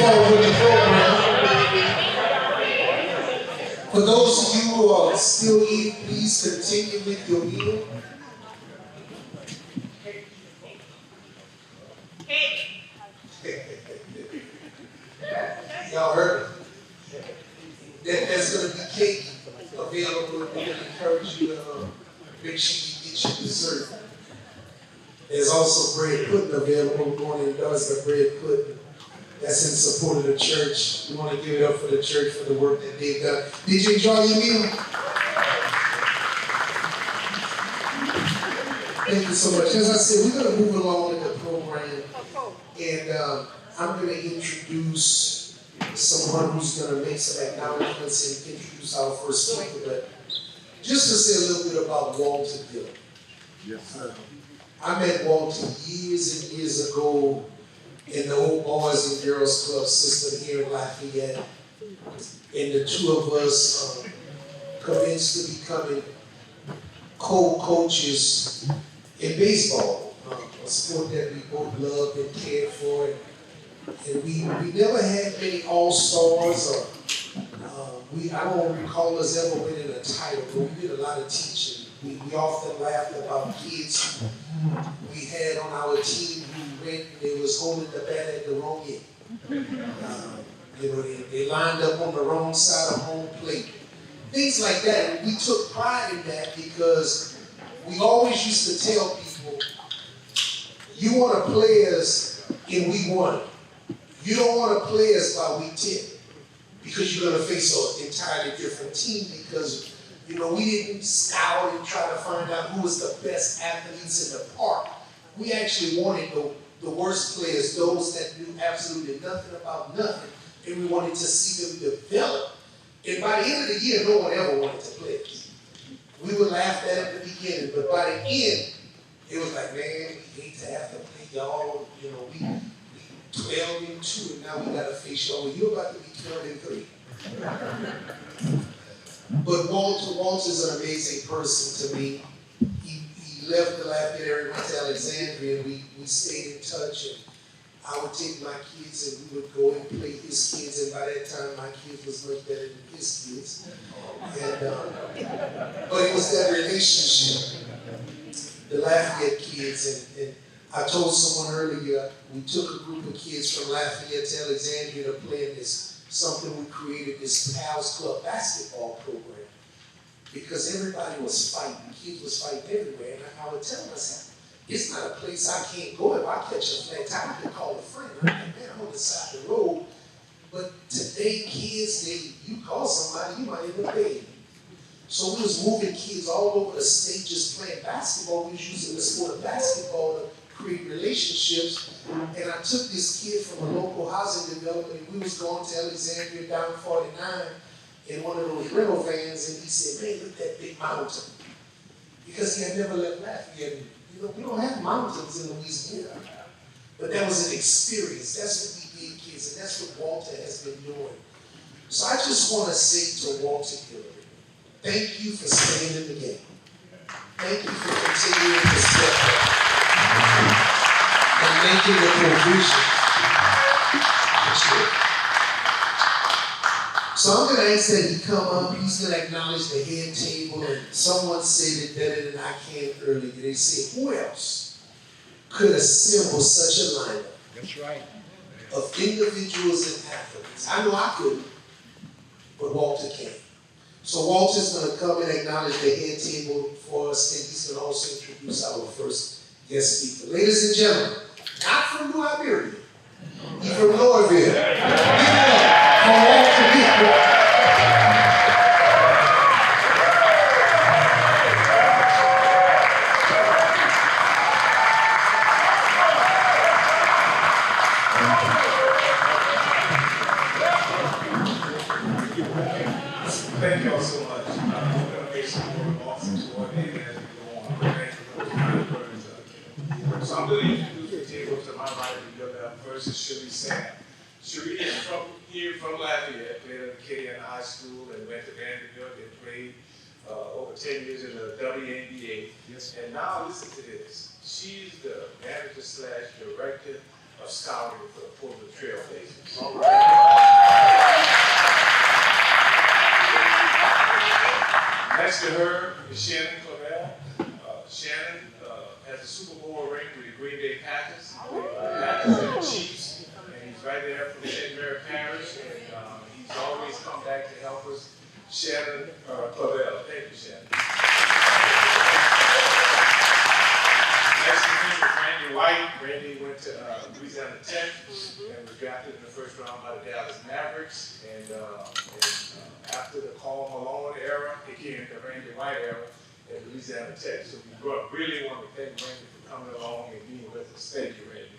forward with the program. For those of you who are still eating, please continue with your meal. Y'all heard it. There's going to be cake available. We're going to encourage you to make sure you get your dessert. There's also bread pudding available. We want to endorse the bread pudding. That's in support of the church. We want to give it up for the church for the work that they've done. Did you enjoy your meal? Thank you so much. As I said, we're going to move along with the program. And I'm going to introduce someone who's going to make some acknowledgments and introduce our first speaker. But just to say a little bit about Walter Gill. Yes, sir. I met Walter years and years ago in the old Boys and Girls Club system here in Lafayette. And the two of us commenced to becoming co-coaches in baseball, a sport that we both loved and cared for. And we never had many all-stars. I don't recall us ever winning a title, but we did a lot of teaching. We often laughed about kids we had on our team who went and they was holding the bat at the wrong end. They lined up on the wrong side of home plate. Things like that. And we took pride in that because we always used to tell people, you want to play us in week 1. You don't want to play us by week 10 because you're going to face an entirely different team because we didn't scout and try to find out who was the best athletes in the park. We actually wanted the worst players, those that knew absolutely nothing about nothing, and we wanted to see them develop. And by the end of the year, no one ever wanted to play us. We were laughed at the beginning, but by the end, it was like, man, we hate to have to play y'all. We 12-2, and now we got to face y'all. You're about to be 12-3. But Walter's an amazing person to me. He left the Lafayette area, went to Alexandria, and we stayed in touch. And I would take my kids and we would go and play his kids. And by that time, my kids was much better than his kids. But it was that relationship, the Lafayette kids. And I told someone earlier, we took a group of kids from Lafayette to Alexandria to play in something we created, this Pals Club basketball program. Because everybody was fighting, kids was fighting everywhere. And I would tell myself, it's not a place I can't go. If I catch a flat tire, I can call a friend. I'm like, man, I'm on the side of the road. But today, kids, you call somebody, you might end up paying. So we was moving kids all over the state just playing basketball. We was using the sport of basketball to create relationships. And I took this kid from a local housing development, and we was going to Alexandria down 49 in one of those rental vans, and he said, man, look at that big mountain. Because he had never left Lafayette. We don't have mountains in Louisiana. But that was an experience. That's what we did, kids, and that's what Walter has been doing. So I just want to say to Walter Gill, thank you for staying in the game. Thank you for continuing to step up and making the provision. So I'm going to ask that he come up. He's going to acknowledge the head table. And someone said it better than I can earlier. They said, who else could assemble such a lineup? That's right. Of individuals and athletes? I know I couldn't, but Walter can. So Walter's going to come and acknowledge the head table for us, and he's going to also introduce our first guest speaker. Ladies and gentlemen, not from New Iberia, he's from Louisville. Give it up for Walter Gill. Thank you all so much. We're going to make some more awesome coordinating as we go on. Thank you for those kind words. So I'm going to introduce the table to my right and your left. First is Cherie Sam. Cherie is from Lafayette, played at K in high school and went to Vanderbilt and played over 10 years in the WNBA. Yes. And now listen to this. She's the manager/director of scouting for the Portland Trailblazers. Next to her is Shannon Clavell. Shannon has a Super Bowl ring with the Green Bay Packers. Packers and the Chiefs, and he's right there from St. Mary Parish, and he's always come back to help us. Shannon Clavell. Thank you, Shannon. Next to him is Randy White. Randy went to Louisiana Tech and was drafted in the first round by the Dallas Mavericks. And after the Karl Malone era, it came the Randy White era at Louisiana Tech. So we really want to thank Randy for coming along and being with us. Thank you, Randy.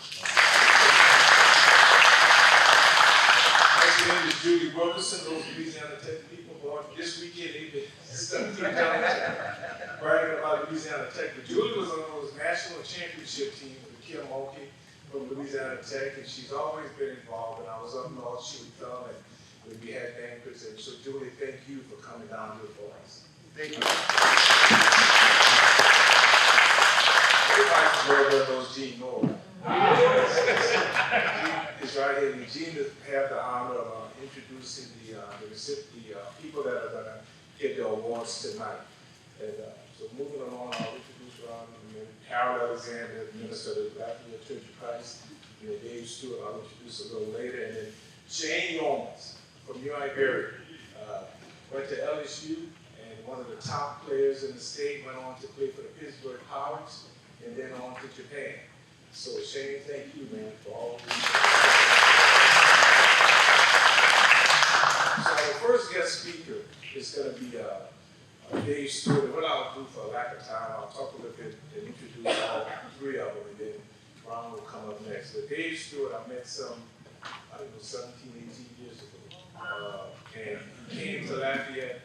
Next to him is Judy Wilkerson. Those Louisiana Tech people, boy, this weekend they've been stuck through bragging about Louisiana Tech. But Julie was on those national championship teams with Kim Mulkey from Louisiana Tech, and she's always been involved. When I was up north, she would come and we had banquets. And so, Julie, thank you for coming down here for us. Thank you. Everybody's well knows Gene Moore. He's right here. And Gene have the honor of introducing the people that are going to get the awards tonight. And so moving along, I'll introduce Ron and Harold Alexander, minister of the Lafayette Church of Christ, and then Dave Stewart, I'll introduce a little later, and then Shane Yeomans from Iberia, went to LSU, and one of the top players in the state, went on to play for the Pittsburgh Pirates, and then on to Japan. So Shane, thank you, man, for all of this. So our first guest speaker is going to be Dave Stewart. What I'll do for a lack of time, I'll talk a little bit and introduce all three of them, and then Ron will come up next. But Dave Stewart, I met I think it was 17, 18 years ago. And he came to Lafayette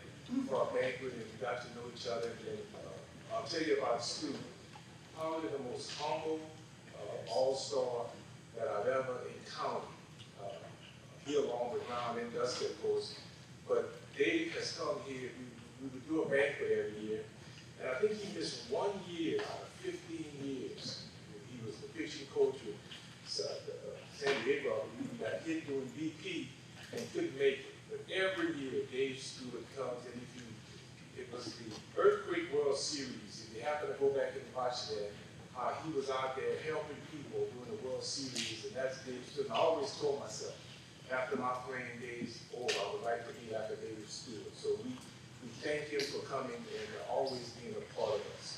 for a banquet, and we got to know each other. And I'll tell you about Stu. Probably the most humble all-star that I've ever encountered. He along with Ron and Dusty, of course. But Dave has come here. We would do a banquet every year. And I think he missed 1 year out of 15 years. He was the pitching coach with San Diego. He got hit doing BP and couldn't make it. But every year, Dave Stewart comes, and it was the Earthquake World Series. If you happen to go back and watch that, he was out there helping people during the World Series, and that's Dave Stewart. And I always told myself, after my playing days over, I would like to be after Dave Stewart. So we thank him for coming and always being a part of us.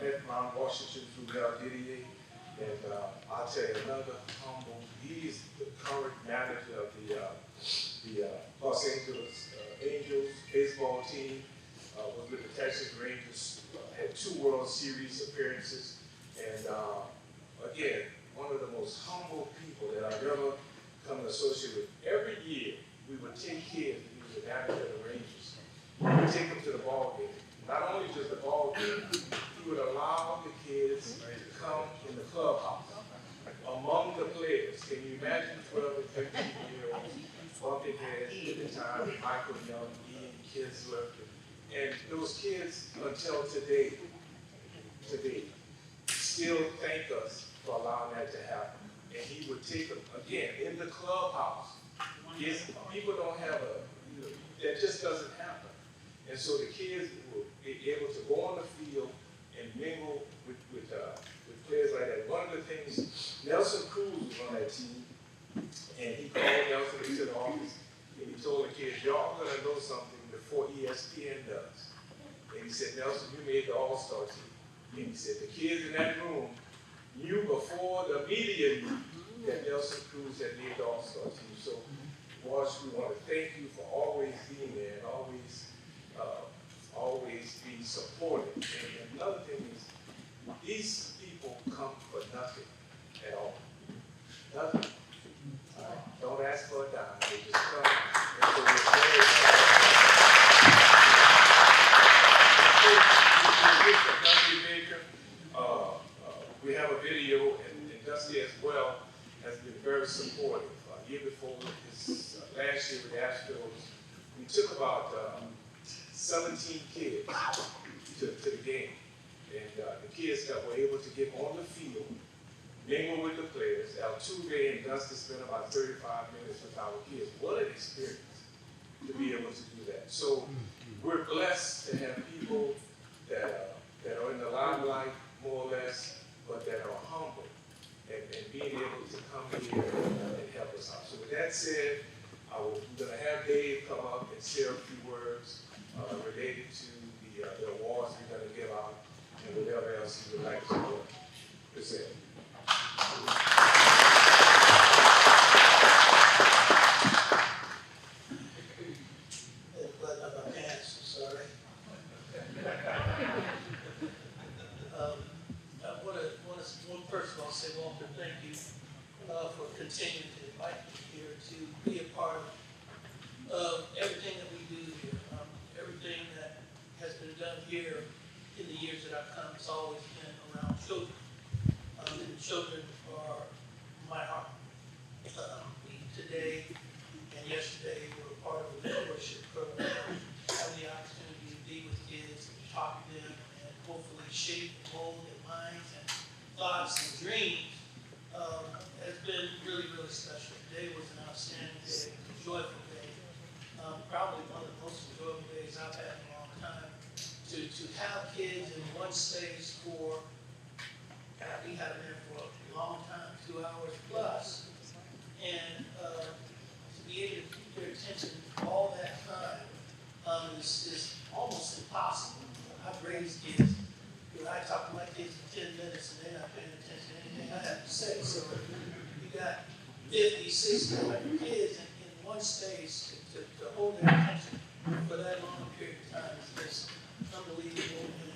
Met Ron Washington through Mel Didier, and I'll tell you another humble. He's the current manager of the Los Angeles Angels baseball team. Was with the Texas Rangers. Had 2 World Series appearances, and again, one of the most humble people that I've ever come to associate with. Every year, we would take kids. He was the manager of the Rangers. We would take them to the ball game. Not only just the ball game, he would allow the kids to come in the clubhouse among the players. Can you imagine 12 and 13-year-olds bumping heads at the time, Michael Young, Ian Kinsler, and those kids until today, still thank us for allowing that to happen. And he would take them, again, in the clubhouse. Yes, people don't have that just doesn't happen. And so the kids will be able to go on the field and mingle with players like that. One of the things, Nelson Cruz was on that team, and he called Nelson into the office, and he told the kids, y'all gonna know something before ESPN does. And he said, Nelson, you made the All-Star team. And he said, the kids in that room knew before the media knew that Nelson Cruz had made the All-Star team. So, boss, we want to thank you for always being there and always being supportive. And another thing is, these people come for nothing at all. Nothing. Don't ask for a dime. They just come. And so we're very we have a video, and Dusty as well has been very supportive. Year before last year with the Astros, we took about 17 kids to the game. And the kids that were able to get on the field, mingle with the players. Altuve and Dusty spent about 35 minutes with our kids. What an experience to be able to do that. So we're blessed to have people that are in the limelight, more or less, but that are humble and being able to come here and help us out. So with that said, we're going to have Dave come up and say a few words related to the awards we're going to give out and whatever else he would like to present. First of all, say, Walter, thank you for continuing to invite me here to be a part of everything that we do here. Everything that has been done here in the years that I've come has always been around children. And children are my heart. Today and yesterday were part of a mentorship program. Have the opportunity to be with kids, talk to them, and hopefully shape and mold their minds and thoughts and dreams has been really, really special. Today was an outstanding day, a joyful day. Probably one of the most enjoyable days I've had in a long time. To have kids in one space for, we had them there for a long time, 2 hours plus, and to be able to keep their attention all that time is almost impossible. I've raised kids. I talk to my kids for 10 minutes and they're not paying attention to anything I have to say. So you got 50, 60, 100 kids in one space to hold their attention for that long period of time is just unbelievable. And,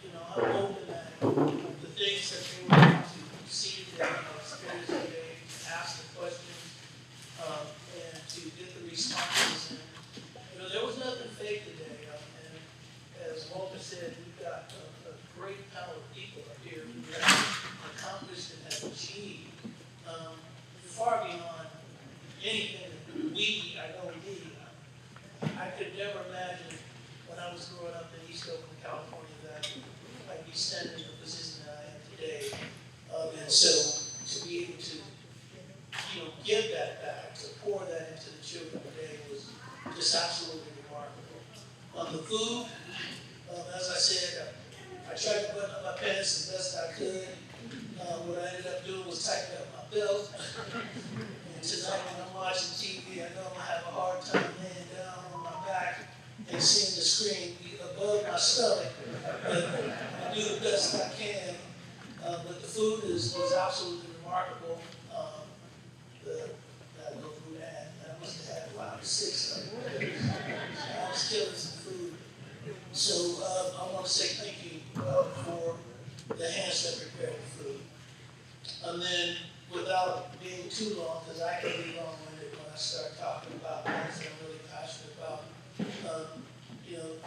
you know, I'm hoping that the things that they were able to see today, experience today, ask the questions, and to get the responses. And, you know, there was nothing fake today. And as Walter said, we've got a great power of people up here who have accomplished and have achieved far beyond anything that I know we need. I could never imagine when I was growing up in East Oakland, California, that I'd be standing in the position that I am today. And so to be able to, give that back, to pour that into the children today was just absolutely remarkable. The food, as I said, I tried to button up my pants the best I could. What I ended up doing was tightening up my belt. And tonight when I'm watching TV, I know I'm gonna have a hard time laying down on my back and seeing the screen be above my stomach. But I do the best I can. But the food was absolutely remarkable. That little food I must have had 5 or 6 of them. I was killing some food. So I want to say thank you for the hands that prepared the food. And then, without being too long, because I can be long-winded when I start talking about things that I'm really passionate about,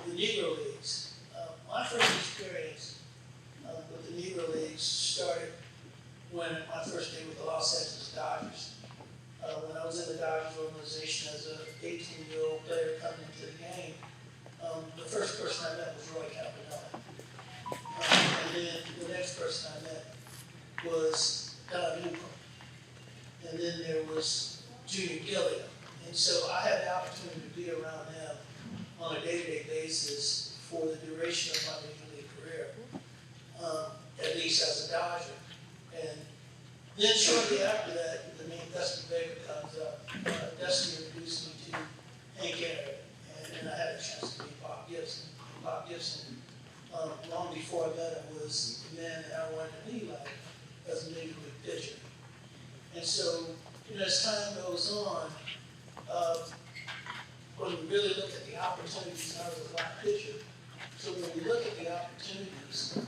the Negro Leagues. My first experience with the Negro Leagues started when my first day with the Los Angeles Dodgers. When I was in the Dodgers organization as an 18-year-old player coming into the game, the first person I met was Roy Campanella. And then the next person I met was Don Newcomb. And then there was Junior Gilliam. And so I had the opportunity to be around them on a day-to-day basis for the duration of my major league career, at least as a Dodger. And then shortly after that, the name Dusty Baker comes up. Dusty introduced me to Hank Aaron, and I had a chance to meet Bob Gibson. Bob Gibson, long before I met him, was the man that I wanted to be like as a major league pitcher. And so, as time goes on, when we really look at the opportunities, I was a black pitcher. So when we look at the opportunities,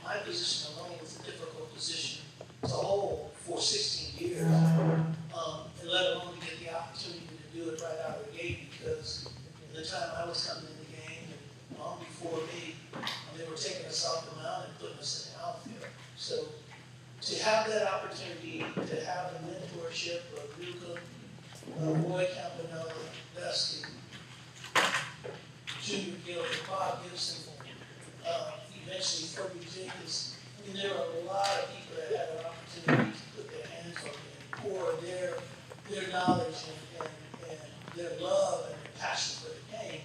my position alone was a difficult position to hold for 16 years, and let alone to get the opportunity to do it right out of the gate, because at the time I was coming in the game, and long before me, they were taking us off the mound and putting us in the outfield. So to have that opportunity, to have the mentorship of Newcomb, Roy Campanella, Dusty, Junior Gilliam, Bob Gibson, eventually Frederick Jenkins. I mean, there were a lot of people that had an opportunity to put their hands on it and pour their knowledge and their love and their passion for the game,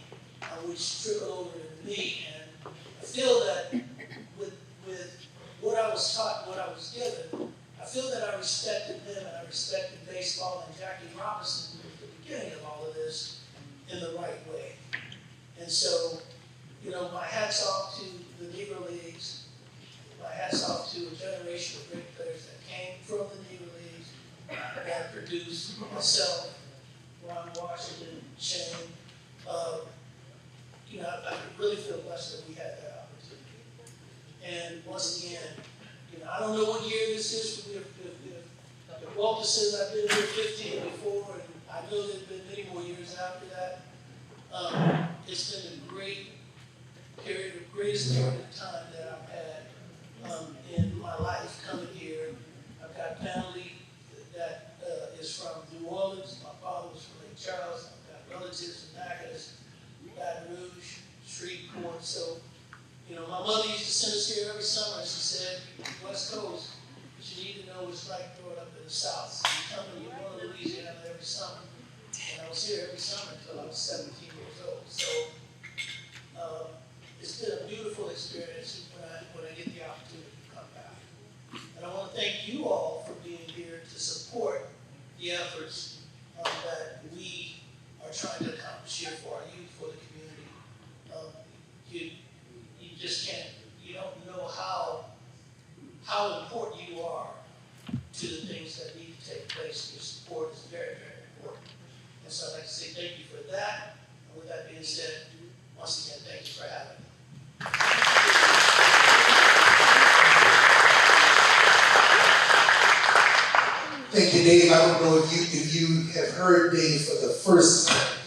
which trickled over to me. And I feel that with what I was taught, what I was given, I feel that I respected them and I respected baseball and Jackie Robinson at the beginning of all of this in the right way. And so, you know, my hat's off to the Negro Leagues. My hat's off to a generation of great players that came from the Negro Leagues that produced myself, Ron Washington, Shane. You know, I really feel blessed that we had that opportunity. And once again, you know, I don't know what year this is, but if Walter says I've been here 15 before, and I know there's been many more years after that, it's been a great period, the greatest period of time that I've had in my life coming here. I've got family that is from New Orleans. My father was from Lake Charles. I've got relatives in Natchez, Baton Rouge, Shreveport. So, you know, my mother used to send us here every summer. She said, West Coast, what you need to know is like growing up in the South. So you come and you go to Louisiana every summer. And I was here every summer until I was 17 years old. So it's been a beautiful experience when I get the opportunity to come back. And I want to thank you all for being here to support the efforts that we are trying to accomplish here for our youth, for the community. You just can't, you don't know how important you are to the things that need to take place. Your support is very, very important. And so I'd like to say thank you for that. And with that being said, once again, thank you for having me. Thank you, Dave. I don't know if you have heard Dave for the first time.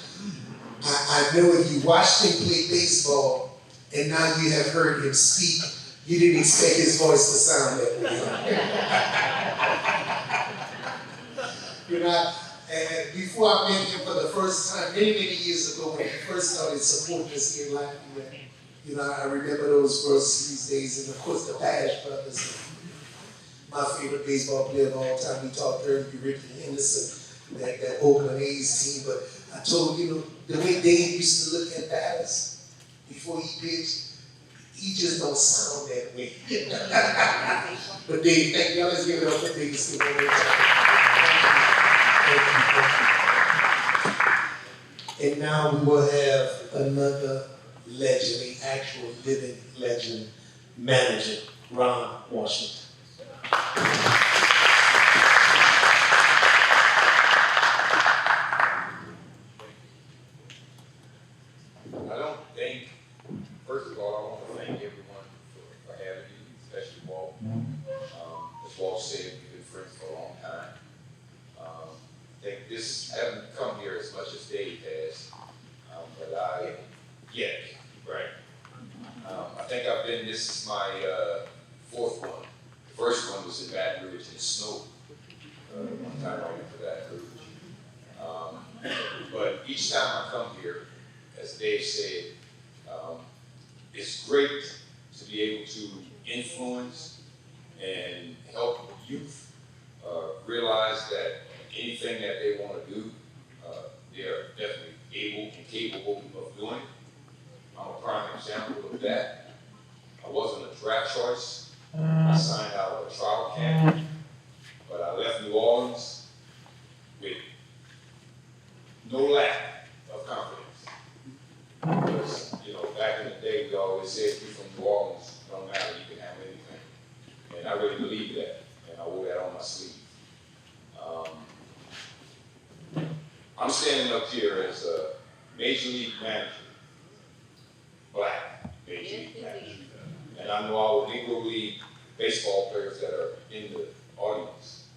I know if you watched him play baseball and now you have heard him speak, you didn't expect his voice to sound that way. You know, and before I met him for the first time, many, many years ago, when he first started supporting us here in Lafayette, you know, I remember those first days, and of course the Bash brothers. My favorite baseball player of all time, we talked earlier, Ricky Henderson, that Oakland A's team. But I told you know, the way Dave used to look at batters before he pitched, he just don't sound that way. But Dave, thank you. Let's give it up for Dave. Thank you. And now we will have another legend, an actual living legend, manager, Ron Washington. First of all, I want to thank everyone for having me, especially Walt. As Walt said, we've been friends for a long time. I think I haven't come here as much as Dave has, but I think this is my fourth one. The first one was in Baton Rouge in the snow. One time I went to Baton Rouge. But each time I come here, as Dave said, it's great to be able to influence and help youth realize that anything that they want to do, they're definitely able and capable of doing. I'm a prime example of that. I wasn't a draft choice. I signed out of a trial camp, but I left New Orleans with no lack of confidence. Because, you know, back in the day, we always said, if you're from New Orleans, it don't matter, you can have anything. And I really believe that, and I wore that on my sleeve. I'm standing up here as a major league manager, black major league manager. And I know our Negro League baseball players that are in the audience,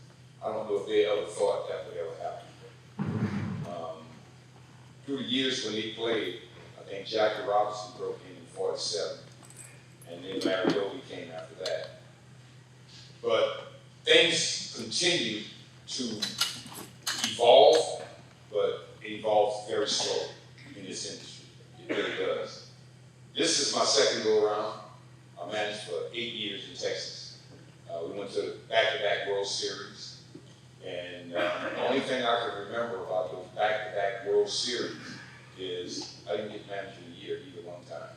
I don't know if they ever thought that would ever happen. Through the years when they played, I think Jackie Robinson broke in 47, and then Larry Doby came after that. But things continue to evolve, but it evolves very slowly in this industry. It really does. This is my second go around. managed for 8 years in Texas. We went to the back-to-back World Series. And the only thing I can remember about those back-to-back World Series is I didn't get manager of the year either one time.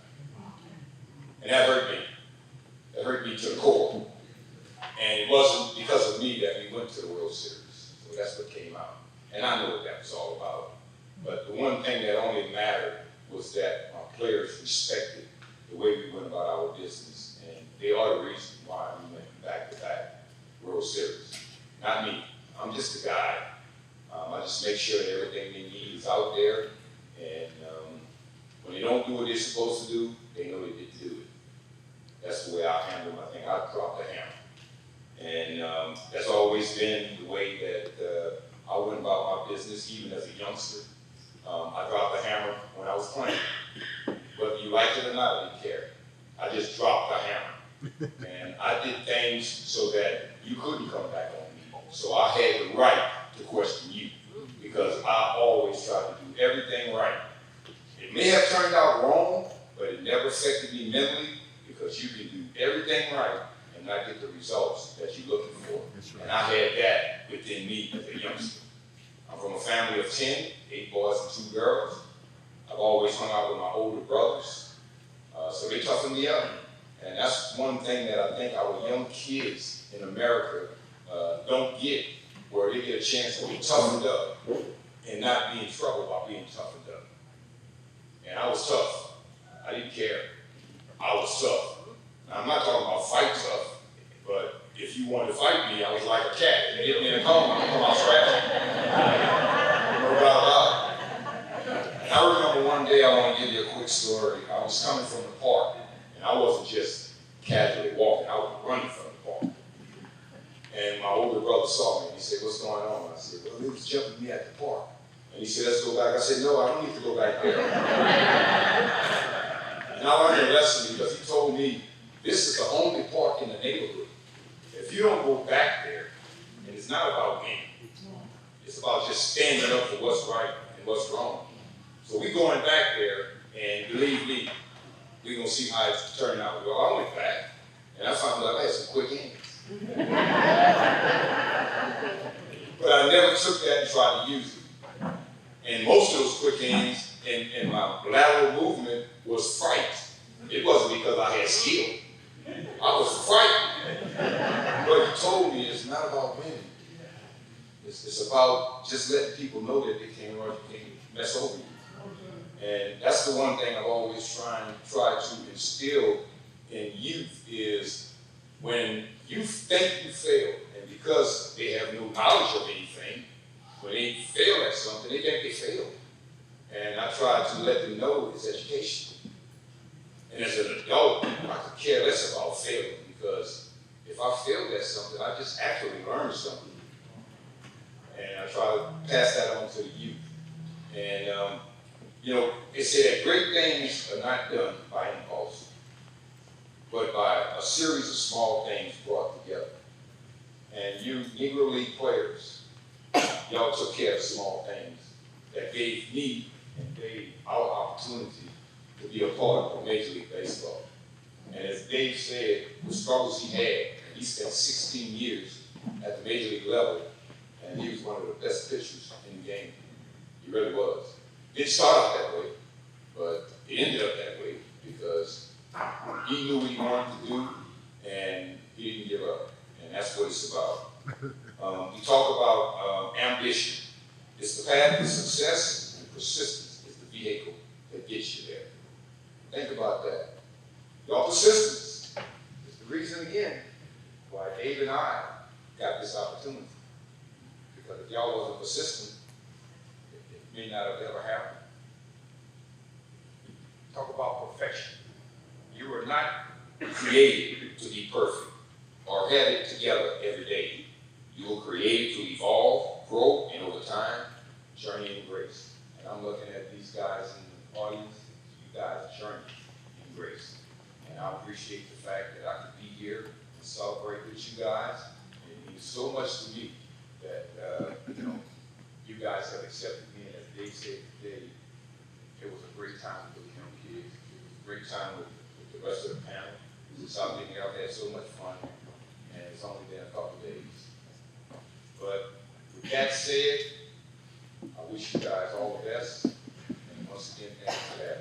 And that hurt me. That hurt me to the core. And it wasn't because of me that we went to the World Series. So that's what came out. And I know what that was all about. But the one thing that only mattered was that my players respected the way we went about our business. And they are the reason why we went back-to-back World Series. Not me. I'm just a guy. I just make sure that everything they need is out there. And when they don't do what they're supposed to do, they know they didn't do it. That's the way I handle my thing. I drop the hammer. And that's always been the way that I went about my business, even as a youngster. I dropped the hammer when I was playing. Whether you liked it or not, I didn't care. I just dropped the hammer. And I did things so that you couldn't come back on me. So I had the right to question you, because I always tried to do everything right. It may have turned out wrong, but it never affected me mentally, because you can do everything right and not get the results that you're looking for. And I had that within me as a youngster. I'm from a family of 10, 8 boys and 2 girls. I've always hung out with my older brothers, so they toughened me up. And that's one thing that I think our young kids in America don't get, where they get a chance to be toughened up and not be in trouble by being toughened up. And I was tough. I didn't care. I was tough. Now, I'm not talking about fight tough, but if you wanted to fight me, I was like a cat. You hit me in the corner, I'm come out scratching. No doubt about it. And I remember one day, I want to give you a quick story. I was coming from the park, and I wasn't just casually walking, I was running from the park. And my older brother saw me, and he said, "What's going on?" I said, "Well, they was jumping me at the park." And he said, "Let's go back." I said, "No, I don't need to go back there." And I learned a lesson, because he told me, this is the only park in the neighborhood. If you don't go back there, and it's not about winning, it's about just standing up for what's right and what's wrong. So we going back there, and believe me, we're going to see how it's turning out. Well, I went back, and I found out I had some quick hands. But I never took that and tried to use it. And most of those quick hands and my lateral movement was fright. It wasn't because I had skill. I was frightened. But he told me it's not about winning. It's about just letting people know that they can't mess over you. And that's the one thing I've always tried to instill in youth is when you think you failed, and because they have no knowledge of anything, when they fail at something, they think they failed. And I try to let them know it's education. And as an adult, I could care less about failing, because if I failed at something, I just actually learned something. And I try to pass that on to the youth. And, they say that great things are not done by impulse, but by a series of small things brought together. And you Negro League players, y'all took care of small things that gave me and gave our opportunity to be a part of Major League Baseball. And as Dave said, the struggles he had, and he spent 16 years at the Major League level, and he was one of the best pitchers in the game. He really was. Didn't start out that way, but it ended up that way because he knew what he wanted to do, and he didn't give up. And that's what it's about. We talk about ambition. It's the path to success, and persistence is the vehicle that gets you there. Think about that. Your persistence is the reason, again, why Dave and I got this opportunity. Because if y'all wasn't persistent, it may not have ever happened. Talk about perfection. You were not created to be perfect or have it together every day. You were created to evolve, grow, and over time, journey in grace. And I'm looking at these guys in the audience, you guys journey in grace. And I appreciate the fact that I could be here and celebrate with you guys. It means so much to me that you guys have accepted me. And as Dave said today, it was a great time with the young kids. It was a great time with the rest of the panel. It Since I've been here, I've had so much fun, and it's only been a couple days. But with that said, I wish you guys all the best, and once again, thank you for that.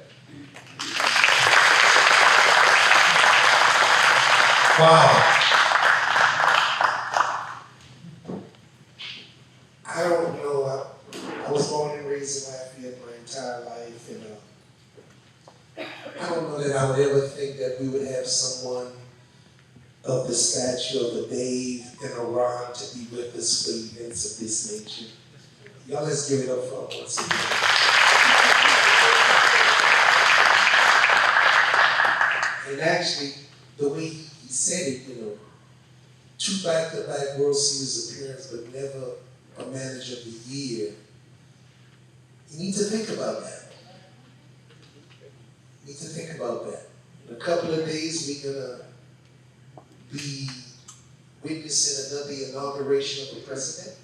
Wow. I don't know. I was born and raised in Lafayette my entire life, and I don't know that I would ever think that we would have someone of the stature of a Dave and a Ron to be with us for events of this nature. Y'all, let's give it up for them once again. And actually, the way he said it, 2 back-to-back World Series appearances, but never a manager of the year. You need to think about that. You need to think about that. In a couple of days, we're gonna be witnessing another inauguration of the president.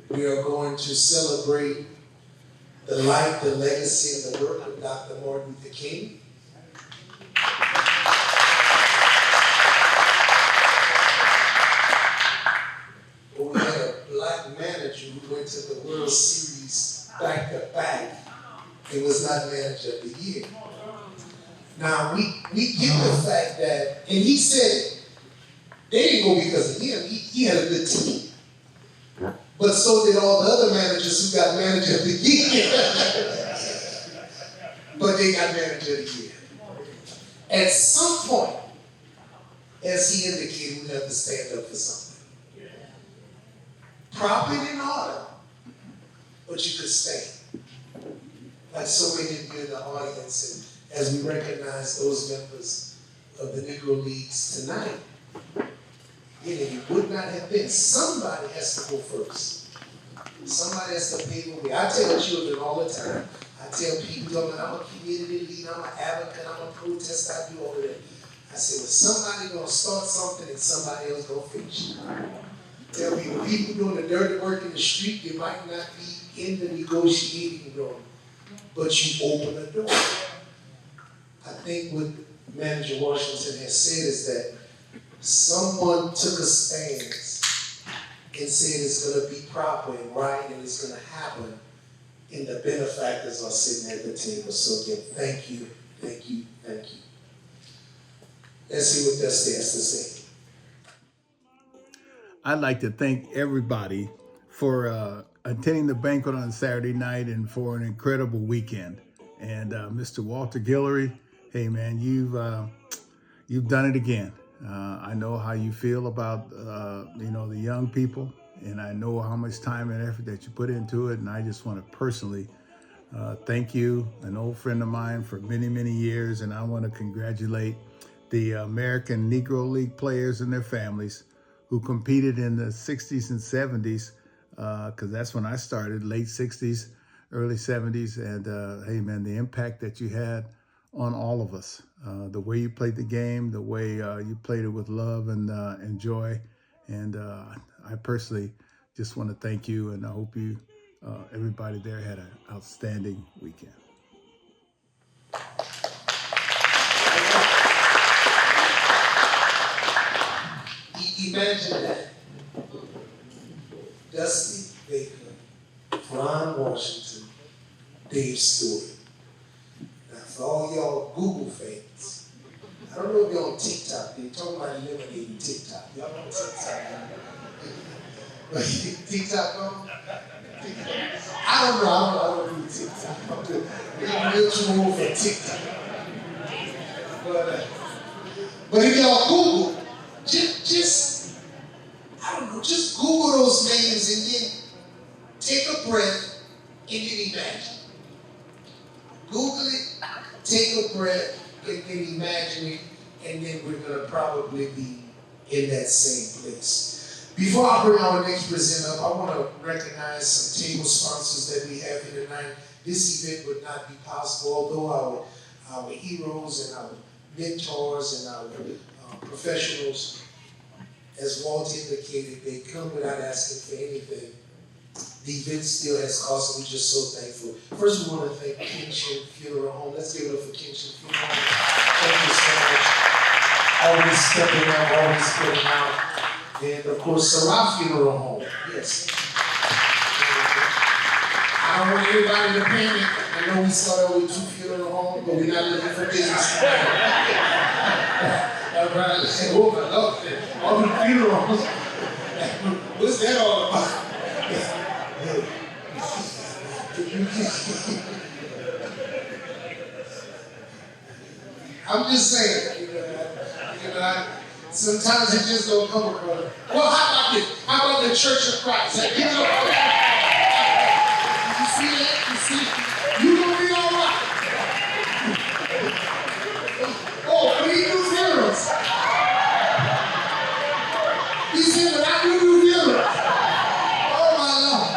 We are going to celebrate the life, the legacy, and the work of Dr. Martin Luther King. But we had a black manager who went to the World Series back to back and was not manager of the year. Now we get the fact that, and he said it, they didn't go because of him. He had a good team. But so did all the other managers who got manager of the year. But they got manager of the year. At some point, as he indicated, we have to stand up for something. Proper in order, but you could stand. Like so many of you in the audience, and as we recognize those members of the Negro Leagues tonight, it would not have been. Somebody has to go first. Somebody has to pave the way. I tell children all the time, I tell people, I'm a community leader, I'm an advocate, I'm a protester, I do all of that. I say, well, somebody's going to start something and somebody else going to finish it. Tell people, people doing the dirty work in the street, they might not be in the negotiating room, but you open the door. I think what Manager Washington has said is that someone took a stance and said it's going to be proper and right and it's going to happen, and the benefactors are sitting at the table. So again, thank you, thank you, thank you. Let's see what Dusty has to say. I'd like to thank everybody for attending the banquet on Saturday night and for an incredible weekend. And Mr. Walter Guillory, hey man, you've done it again. I know how you feel about the young people, and I know how much time and effort that you put into it. And I just want to personally thank you, an old friend of mine for many, many years, and I want to congratulate the American Negro League players and their families who competed in the 60s and 70s, because that's when I started, late 60s, early 70s. And hey man, the impact that you had on all of us, the way you played the game, the way you played it with love and joy. And I personally just want to thank you, and I hope you, everybody there had an outstanding weekend. Imagine that. Dusty Baker, Ron Washington, Dave Stewart. Now, for all y'all Google fans, I don't know if you're on TikTok. They're talking about eliminating TikTok. Y'all on TikTok? TikTok on? I don't know. I don't do TikTok. I'm real too old for TikTok. But if y'all Google, just I don't know, just Google those names and then take a breath and then imagine. Google it, take a breath and then imagine it, and then we're gonna probably be in that same place. Before I bring our next presenter up, I want to recognize some table sponsors that we have here tonight. This event would not be possible, although our heroes and our mentors and our professionals, as Walt indicated, they come without asking for anything. The event still has cost, and we're just so thankful. First, we want to thank Kingship Funeral Home. Let's give it up for Kingship Funeral Home. Thank you so much. Always stepping up, always putting out. And of course, Sarah Funeral Home. Yes. I don't want everybody to panic. I know we started with 2 funeral homes, but we're not looking for business. Everybody say, oh my Lord, all the funeral homes. What's that all about? I'm just saying, sometimes it just don't come across. Well, how about this? How about the Church of Christ? You see that? You see? You gonna be all right. Oh, but he do funerals. He said, but I do funerals. Oh my Lord.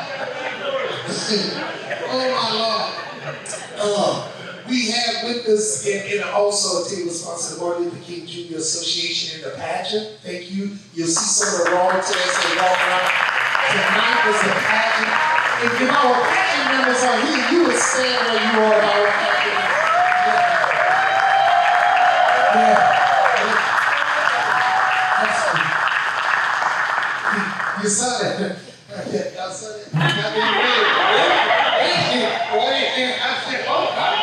Oh my Lord. We have with us and also a table sponsor, the Martin Luther King Jr. Association in the pageant. Thank you. You'll see some of the royalty as they walk around. Tonight was the pageant. If our pageant members are here, you would stand where you are our pageant. Yeah. You saw that? Y'all saw that? I said, oh, God.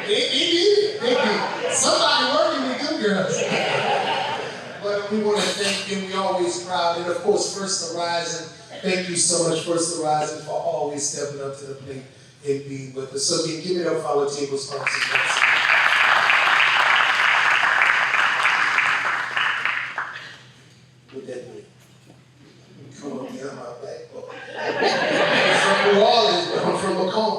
They did. Somebody working with them girls. But we want to thank them. We're always proud. And of course, First Horizon. Thank you so much, First Horizon, for always stepping up to the plate and being with us. So again, give it up for our table sponsors. What that mean? Come on, get on my back. I'm from New Orleans, but I'm from Macomb.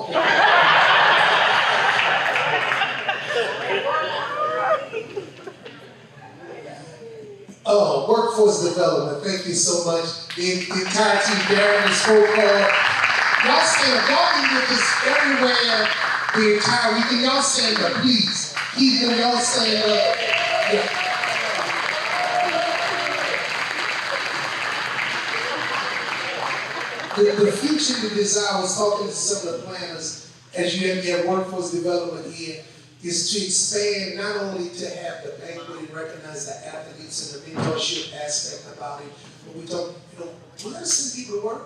Workforce development, thank you so much. The entire team, Darren and Spoke. Y'all stand, y'all be with us everywhere the entire weekend. Y'all stand up, please. Keep them, y'all stand up. Yeah. The future, the desire, I was talking to some of the planners as you have your workforce development here, is to expand not only to have the banquet and recognize the athletes and the mentorship aspect about it, but we don't, we gotta send people to work.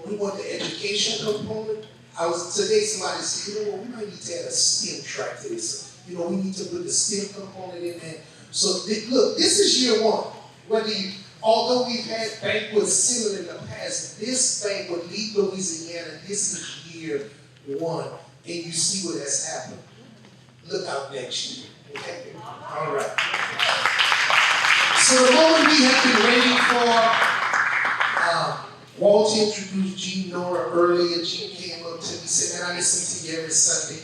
We want the education component. Today somebody said, we might need to add a STEM track to this. We need to put the STEM component in there. So look, this is year one. Although we've had banquets similar in the past, this banquet, Lead Louisiana, this is year one. And you see what has happened. Look out next year. Okay? All right. So the moment we have been waiting for, Walter introduced Gene Nora earlier. Gene came up to me and said, man, I listen to you every Sunday.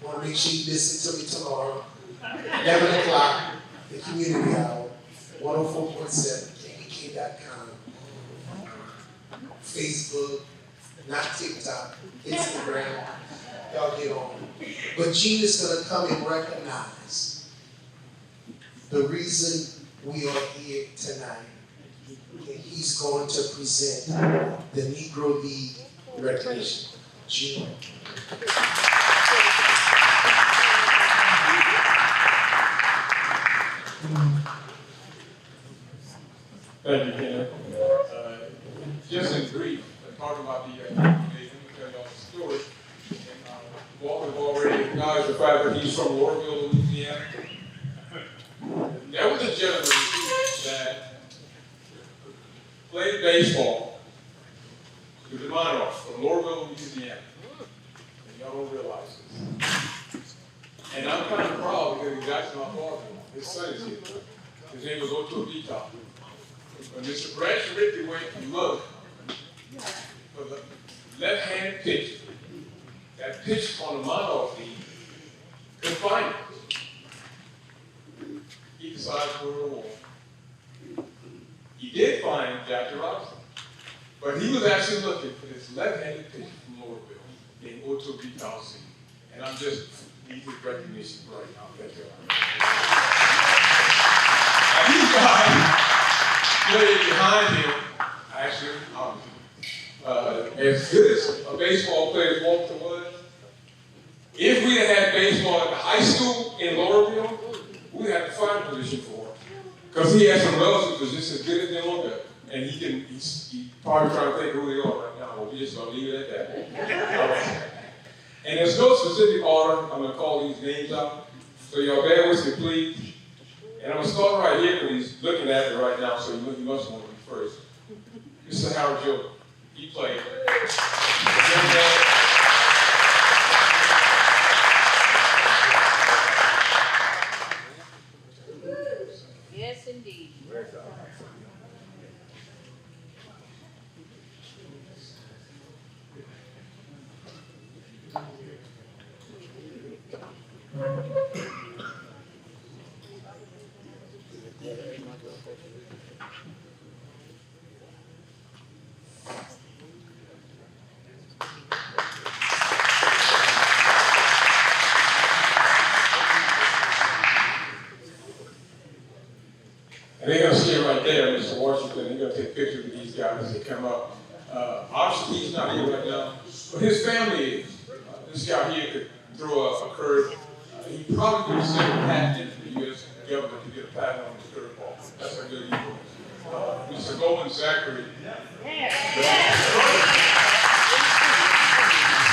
I want to make sure you listen to me tomorrow. 11 o'clock, the community hour, 104.7, KBK.com, Facebook, not TikTok, Instagram. Y'all get on. But Gene is going to come and recognize the reason we are here tonight. And he's going to present the Negro League recognition. Gene. Thank you, Ken. Just in brief, talking about the let me tell y'all a story. Walter already acknowledged the fact that he's from Lorville, Louisiana. There was a gentleman that played baseball with the Monarchs from Lorville, Louisiana. And y'all don't realize this. And I'm kind of proud because he's actually my father. His son is here. His name was Otto Vita. When Mr. Bradshaw Ricky went to look for the left-handed pitcher, that pitched on the Monarch team, couldn't find it. He decided to go to war. He did find Jackie Robinson, but he was actually looking for this left-handed pitcher from Louisville named Otto Vita. And I'm just needing recognition right now. Thank you. Now these guys played behind him, actually, as good as a baseball player as Walter was. If we had had baseball at the high school in Laurelville, we had to find a position for him. Because he has some relatives that's just as good as them or better. And he's probably trying to think who they are right now. Well, we just going to leave it at that. And there's no specific order. I'm going to call these names out. So y'all bear with me, please. And I'm going to start right here because he's looking at it right now, so you must want to be first. Mr. Howard Jordan. He played. Yes, indeed. And they're going to see it right there, Mr. Washington. They're going to take pictures of these guys as they come up. Obviously, he's not here right now, but his family is. This guy here could throw a curve. He probably could have sent a patent in for the U.S. government to get a patent on his curveball. That's how good he was. Mr. Goldman Zachary. Some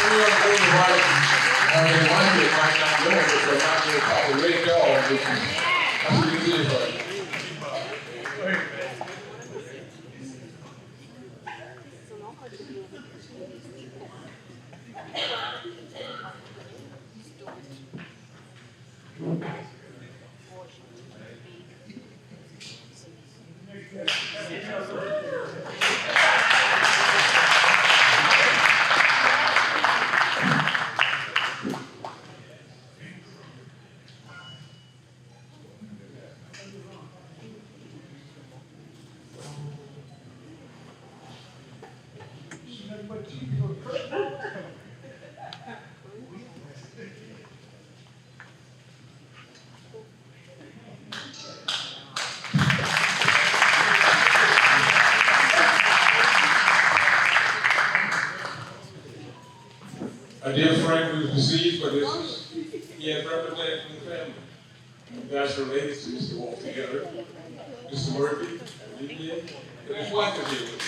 of y'all know the right, they might not know it, but they're not going to call the red dog, which is, that's what it is right now. A dear friend who was deceased, but he had represented from the family. You guys are related to Mr. Walter together, Mr. Murphy, Olivia, and his wife is here with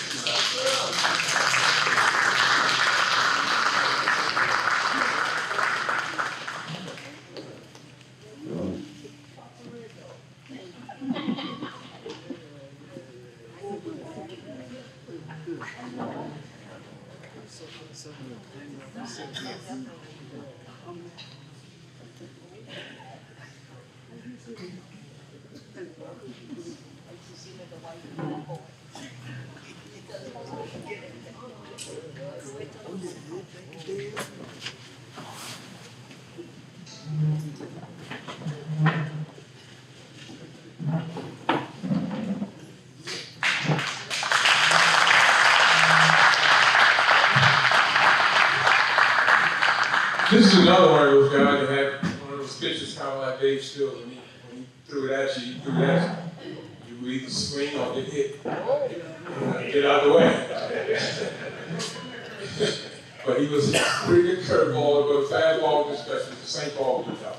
This is another one of those guys that had one of those pitches kind of like Dave Still. When he threw it at you, you would either swing or get hit. Get out of the way. But he was a pretty good curveball, but a fastball, especially the St. Paul beat out.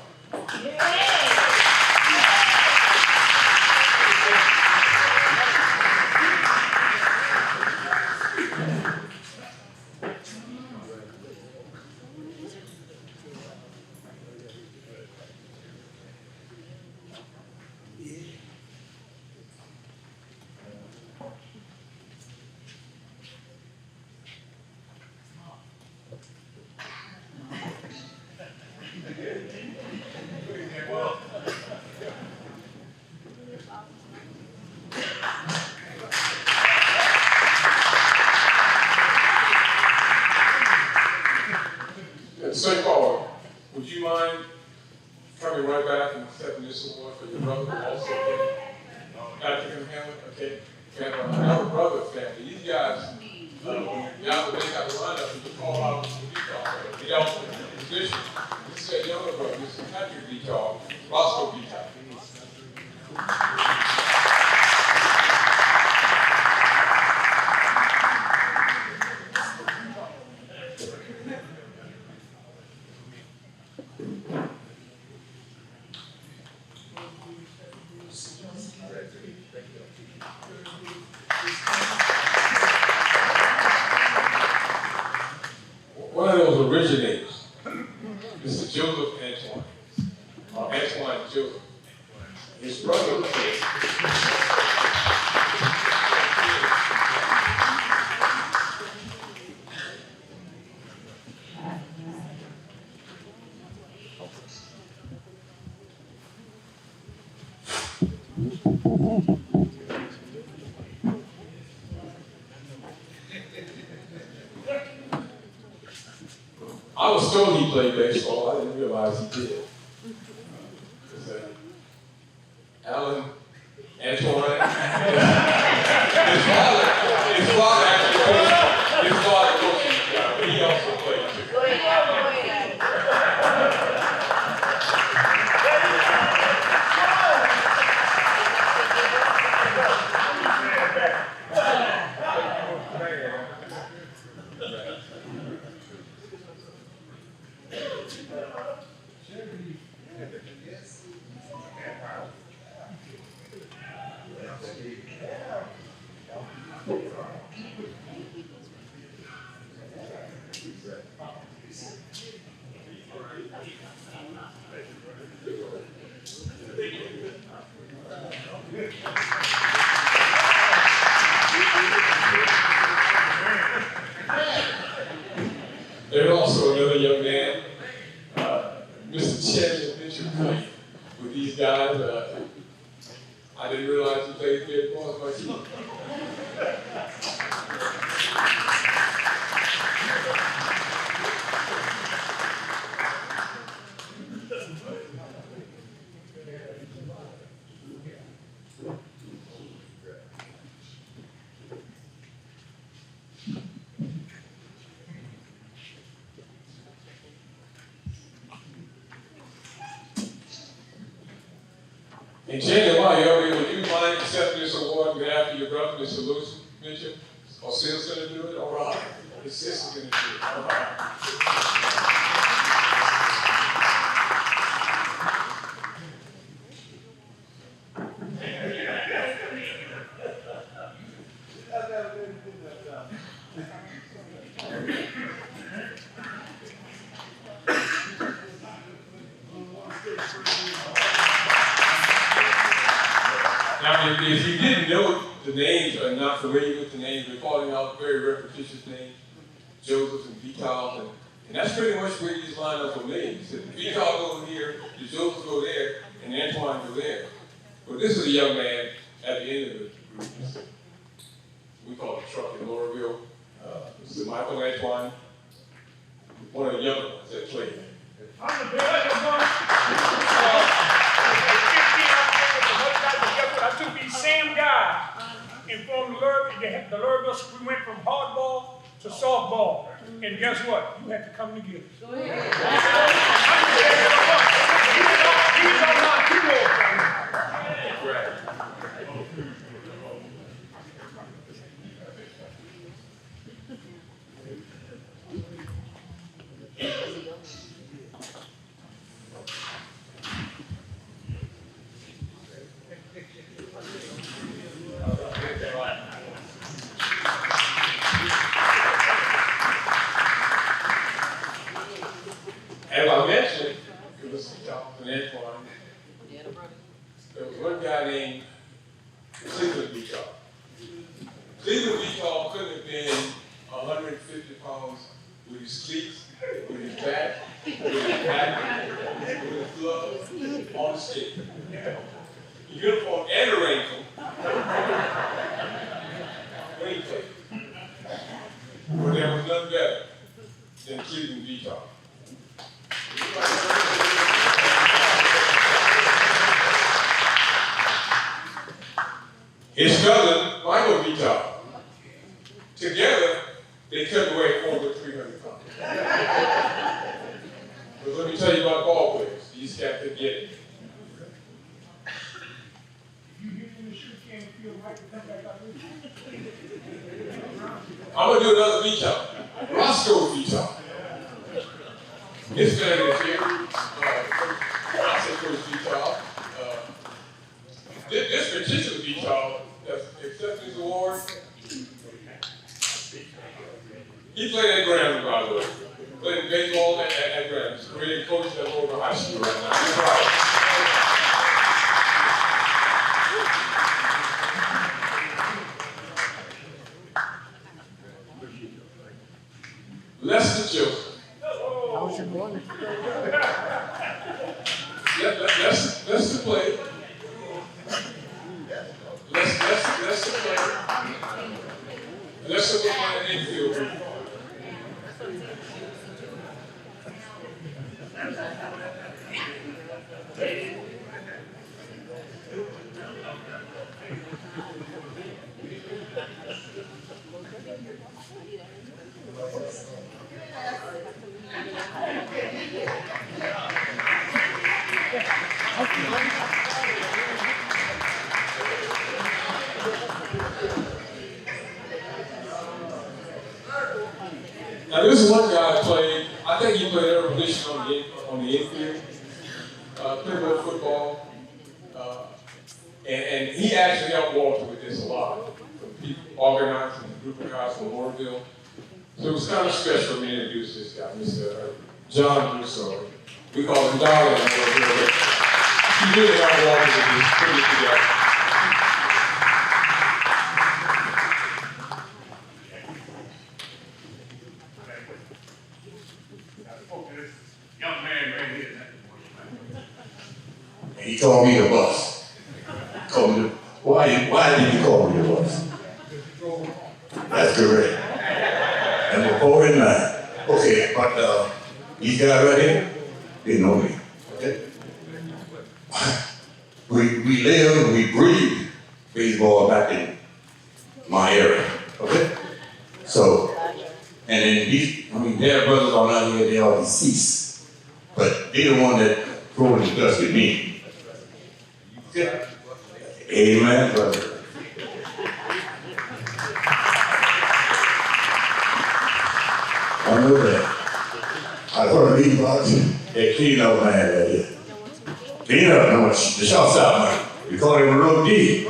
St. Paul, would you mind coming right back and accepting this award for your brother who also African Hamlet? Okay. We have another brother family. These guys, now that they got to run up, you can call out the Vital. They don't put in position. This is a younger brother. This is Patrick Vital, Roscoe Vital. originators, Mr. Joseph Antoine, or Antoine Joseph. His brother I was told he played baseball. I didn't realize he did. Alan Antoine. His father actually coached. His father coached, but he also played too. Go ahead, go ahead. There's also another young man, Mr. Chen Mentorship with these guys. I didn't realize he played baseball as my team. And Jenny, would you mind accepting this award on behalf of your brother, Mr. Lewis Mitchell? Or Sil's going to do it? All right. His sister's going to do it. All right. Now, if you didn't know the names or not familiar with the names, we're calling out very repetitious names, Joseph and Vital, and that's pretty much where these lineups are made. So Vital go here, the Joseph go there, and Antoine go there. But this is a young man at the end of the group. We call it Truck in Laurelville. This is Michael Antoine, one of the younger ones that played. I'm the I took these same guys and formed the Laurelville. We went from hardball to softball. And guess what? You had to come together. Go ahead. These are my heroes. Right. As I mentioned, it was Jonathan Antoine. There was one guy named Cleveland Vital. Cleveland Vital couldn't have been 150 pounds with his cleats, with his bat, with his hat, with his gloves, on the stick. The uniform and a raincoat. When he played. But there was none better than Cleveland Vital. His cousin, Michael Vital. Together, they couldn't weigh over 300 pounds. But let me tell you about ball players. These cats could get it. I'm going to do another Vital. Roscoe Vital. His family is here. Roscoe Vital. This particular Vital that's accepted his award, he played at Grammy, by the way. Played in baseball. step over high school right now. That's right. Lester Joseph. Let's play. Let's play. Let's look at the infield. Now this is one guy that played, I think he played every position on the infield, played a little football, and he actually helped Walter with this a lot. People organizing a group of guys from Lorville. So it was kind of special for me to introduce this guy, Mr. John Russo. We call him Darling in Lorville. He really helped Walter with this, put it together. And he called me the boss. Called me the, why did you call me the boss? That's correct. And we're 4 and 9. Okay, but these guys right here, they know me. Okay? We live, we breathe baseball back in my area. Okay? So, and then these, their brothers are not here, they are deceased. But they're the one that throw in the dust with me. Okay? Amen, brother. I know that. I heard these boxes. They clean up man right here. Clean up, no, the shortstop man. We call him a road D.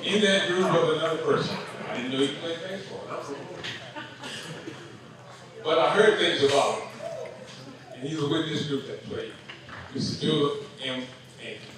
In that group was another person. I didn't know he played baseball. But I heard things about him. And he was with this group that played. Mr. Joseph M. Anthony.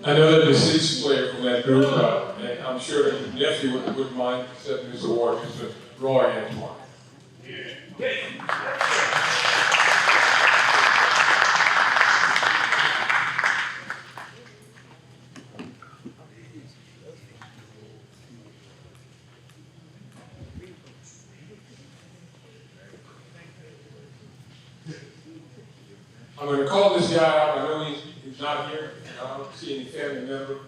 I know that the deceased player from that group, and I'm sure that the nephew wouldn't mind accepting this award, Mr. Roy Antoine. I'm going to call this guy out. I know he's not here. I don't see any family member.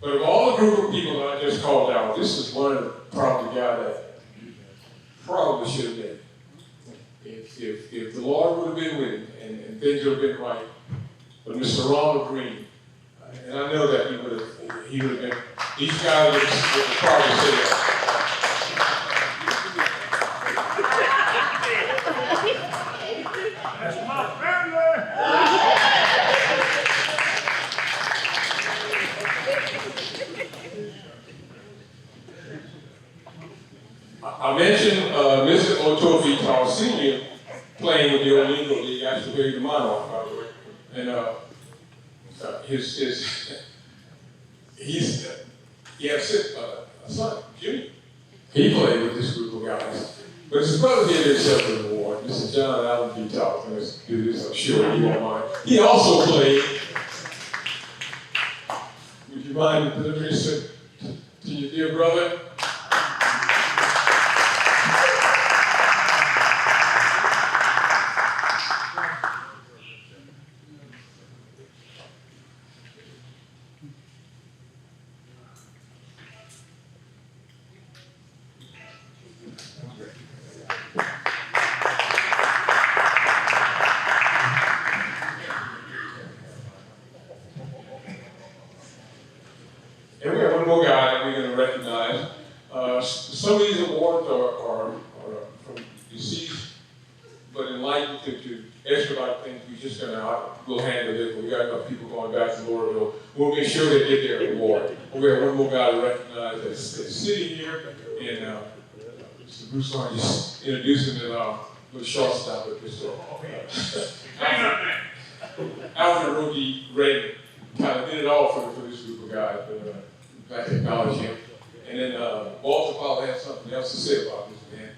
But of all the group of people that I just called out, this is one of the probably guy that probably should have been. If the Lord would have been with him and things would have been right. But Mr. Ronald Green, and I know that he would have been, these guys would probably say that. That's my family. I mentioned Mr. Otofi, our senior, playing with the Old Negro League, actually played the Monarch, by the way. And he has a son, Junior. He played with this group of guys. But his brother here did accept an award. This is John Allen B. Talk. Let's do this, I'm sure you won't mind. He also played. Would you mind delivering this to your dear brother? And we have one more guy that we're going to recognize. Some of these awards are from deceased, but in light to expedite things, we're just going to, we'll handle it. We got enough people going back to Louisville. We'll make sure they get their award. We have one more guy to recognize that's sitting here, and Mr. Bruce Lawrence just introducing it with a short stop at this Alfred Rookie Reagan kind of did it all for this group of guys. Back to acknowledge him. And then Walter probably has something else to say about this man.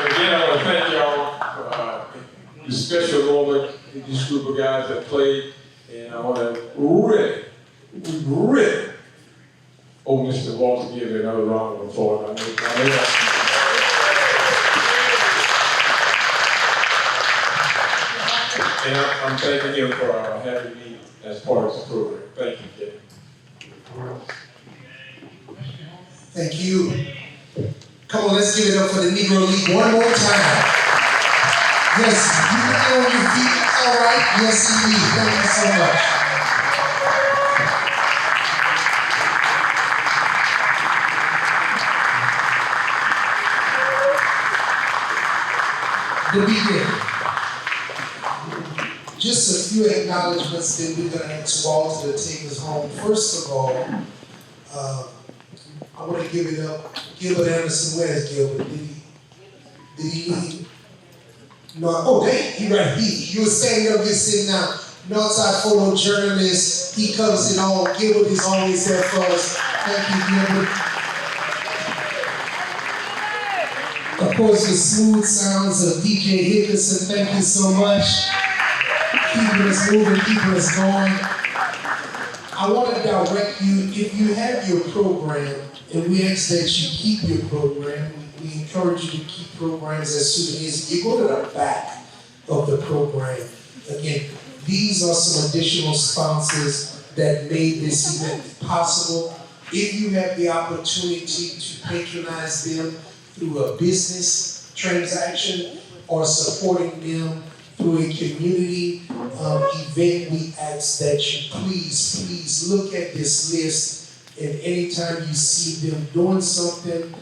Again, I want to thank y'all for this special moment in this group of guys that played, and I want to really owe Mr. Walter give it another round of applause. And I'm thanking him for having me as part of this program. Thank you, Kevin. Thank you. Come on, let's give it up for the Negro League one more time. Yes, you can get on your feet. That's all right. Yes, indeed. Thank you so much. To begin, just a few acknowledgments, then we're going to ask Walter to take us home. First of all, I want to give it up. Gilbert Anderson, where's Gilbert? Did he leave? No, oh, he right. You were standing up, you're sitting down. Northside photojournalist, he covers it all. Gilbert is always there for us. Thank you, Gilbert. Of course, the smooth sounds of DJ Hickerson, thank you so much. Keeping us moving, keeping us going. I want to direct you, if you have your program, and we ask that you keep your program, we encourage you to keep programs as souvenirs. You go to the back of the program. Again, these are some additional sponsors that made this event possible. If you have the opportunity to patronize them through a business transaction or supporting them through a community event, we ask that you please look at this list, and anytime you see them doing something,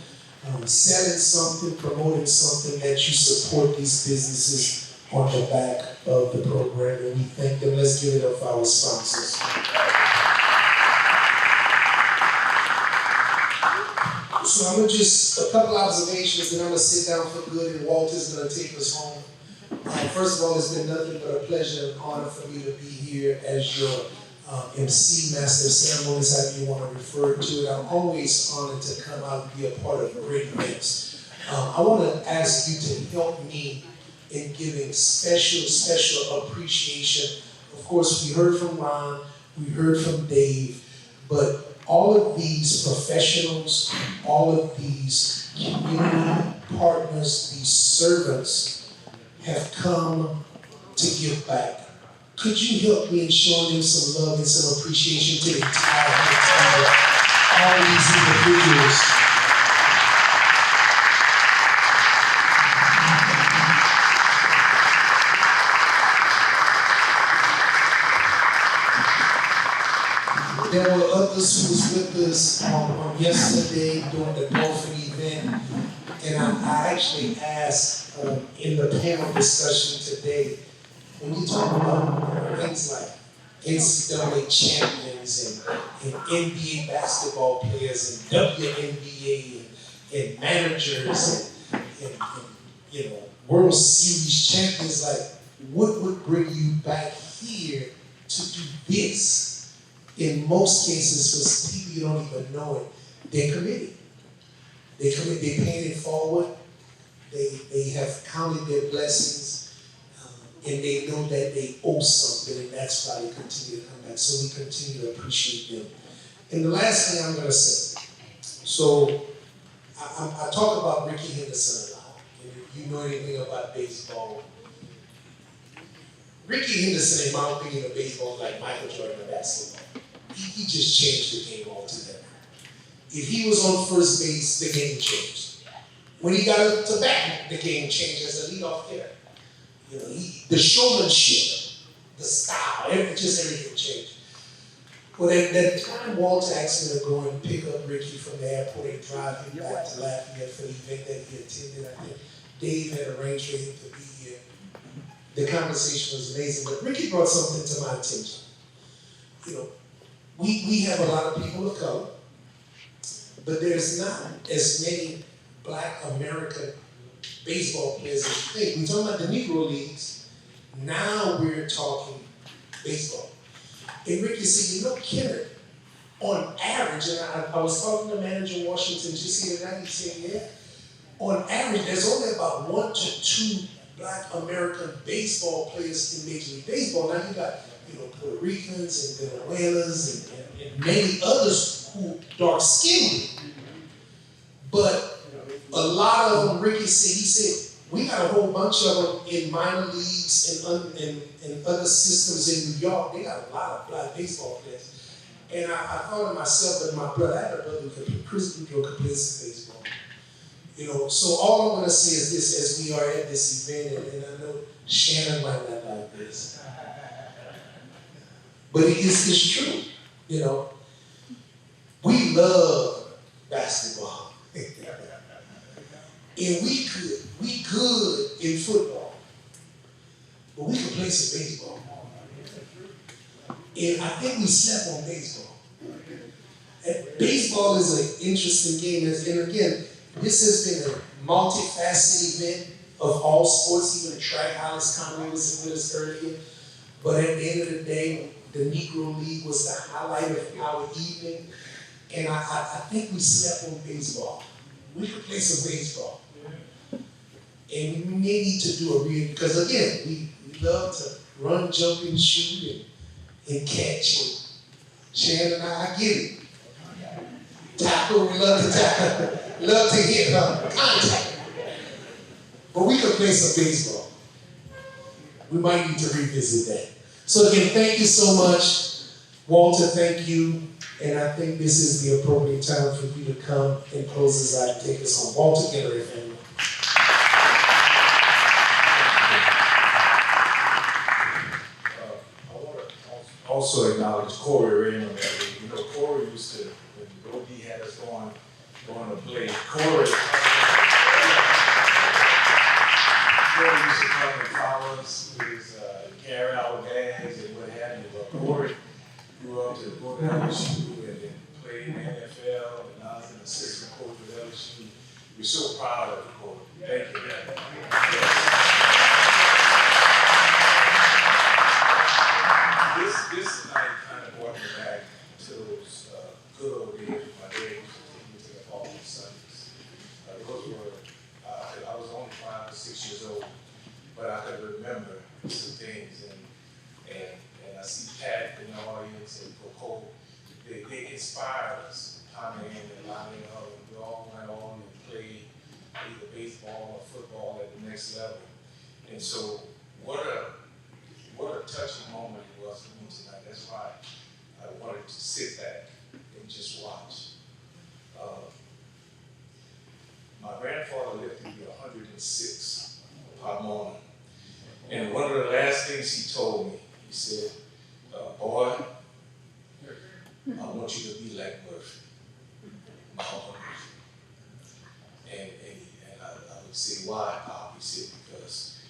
selling something, promoting something, that you support these businesses on the back of the program, and we thank them. Let's give it up for our sponsors. So I'm gonna just, a couple observations, and I'm gonna sit down for good, and Walter's gonna take us home. First of all, it's been nothing but a pleasure and honor for me to be here as your MC, Master of Ceremonies, however you want to refer to it. I'm always honored to come out and be a part of great events. I want to ask you to help me in giving special appreciation. Of course, we heard from Ron, we heard from Dave, but all of these professionals, all of these community partners, these servants have come to give back. Could you help me in showing them some love and some appreciation to the entire all these individuals? there were others who was with us on yesterday during the golfing event. And I actually asked in the panel discussion today, when you talk about things like NCAA champions and NBA basketball players and WNBA and managers and you know World Series champions, like what would bring you back here to do this? In most cases, for people you don't even know it, they're committed. They're paying it forward. They have counted their blessings, and they know that they owe something, and that's why they continue to come back. So we continue to appreciate them. And the last thing I'm going to say, so I talk about Ricky Henderson a lot. And if you know anything about baseball, Ricky Henderson, in my opinion, of baseball is like Michael Jordan of basketball. He just changed the game altogether. If he was on first base, the game changed. When he got up to bat, the game changed as a leadoff hitter. You know, the showmanship, the style, everything changed. Well, that time Walter asked me to go and pick up Ricky from the airport and drive him back to Lafayette for the event that he attended. I think Dave had arranged for him to be here. The conversation was amazing, but Ricky brought something to my attention. You know, we have a lot of people of color, but there's not as many Black American baseball players as you think. We're talking about the Negro Leagues. Now we're talking baseball. And Ricky said, you know, Kenneth, on average, and I was talking to manager Washington just the other night, he said, yeah, on average, there's only about 1 to 2 Black American baseball players in Major League Baseball. Now you got, you know, Puerto Ricans and Venezuelans and many others who dark-skinned. But a lot of them, Ricky said, he said, we got a whole bunch of them in minor leagues and other systems in New York. They got a lot of Black baseball players. And I thought to myself, but my brother, I had a brother who could play baseball. You know, so all I'm going to say is this, as we are at this event, and I know Shannon might not like this, but it's true. You know, we love basketball. And we good in football, but we can play some baseball. And I think we slept on baseball. And baseball is an interesting game. And again, this has been a multifaceted event of all sports, even track. Alice Conway was with us earlier. But at the end of the day, the Negro League was the highlight of our evening. And I think we slept on baseball. We could play some baseball. And we may need to do a because again, we love to run, jump, and shoot and catch. And Shannon and I get it. Tackle, we love to tackle. Love to hit contact. But we could play some baseball. We might need to revisit that. So again, thank you so much. Walter, thank you. And I think this is the appropriate time for you to come and close us out and take us home. Walter Guillory, family. Also acknowledge Corey Raymond. You know, Corey used to, when OD had us going to play, Corey used to come and follow us with his carry our bags and what have you. But Corey grew up to go to LSU and then played in the NFL, and now he's an assistant coach with LSU. We're so proud of you, Corey. Thank you. This night kind of brought me back to those good old days when my dad used to take me to the ball on Sundays. Those were, I was only 5 or 6 years old, but I could remember some things. And I see Pat in the audience and Coco. They inspired us, Tommy and Lonnie, and we all went on and played either baseball or football at the next level. And so what a touching moment it was for me tonight. That's why I wanted to sit back and just watch. My grandfather lived to be 106 Pomona. And one of the last things he told me, he said, boy, I want you to be like Murphy, my Uncle Murphy. And I would say, why, Pop? He said, because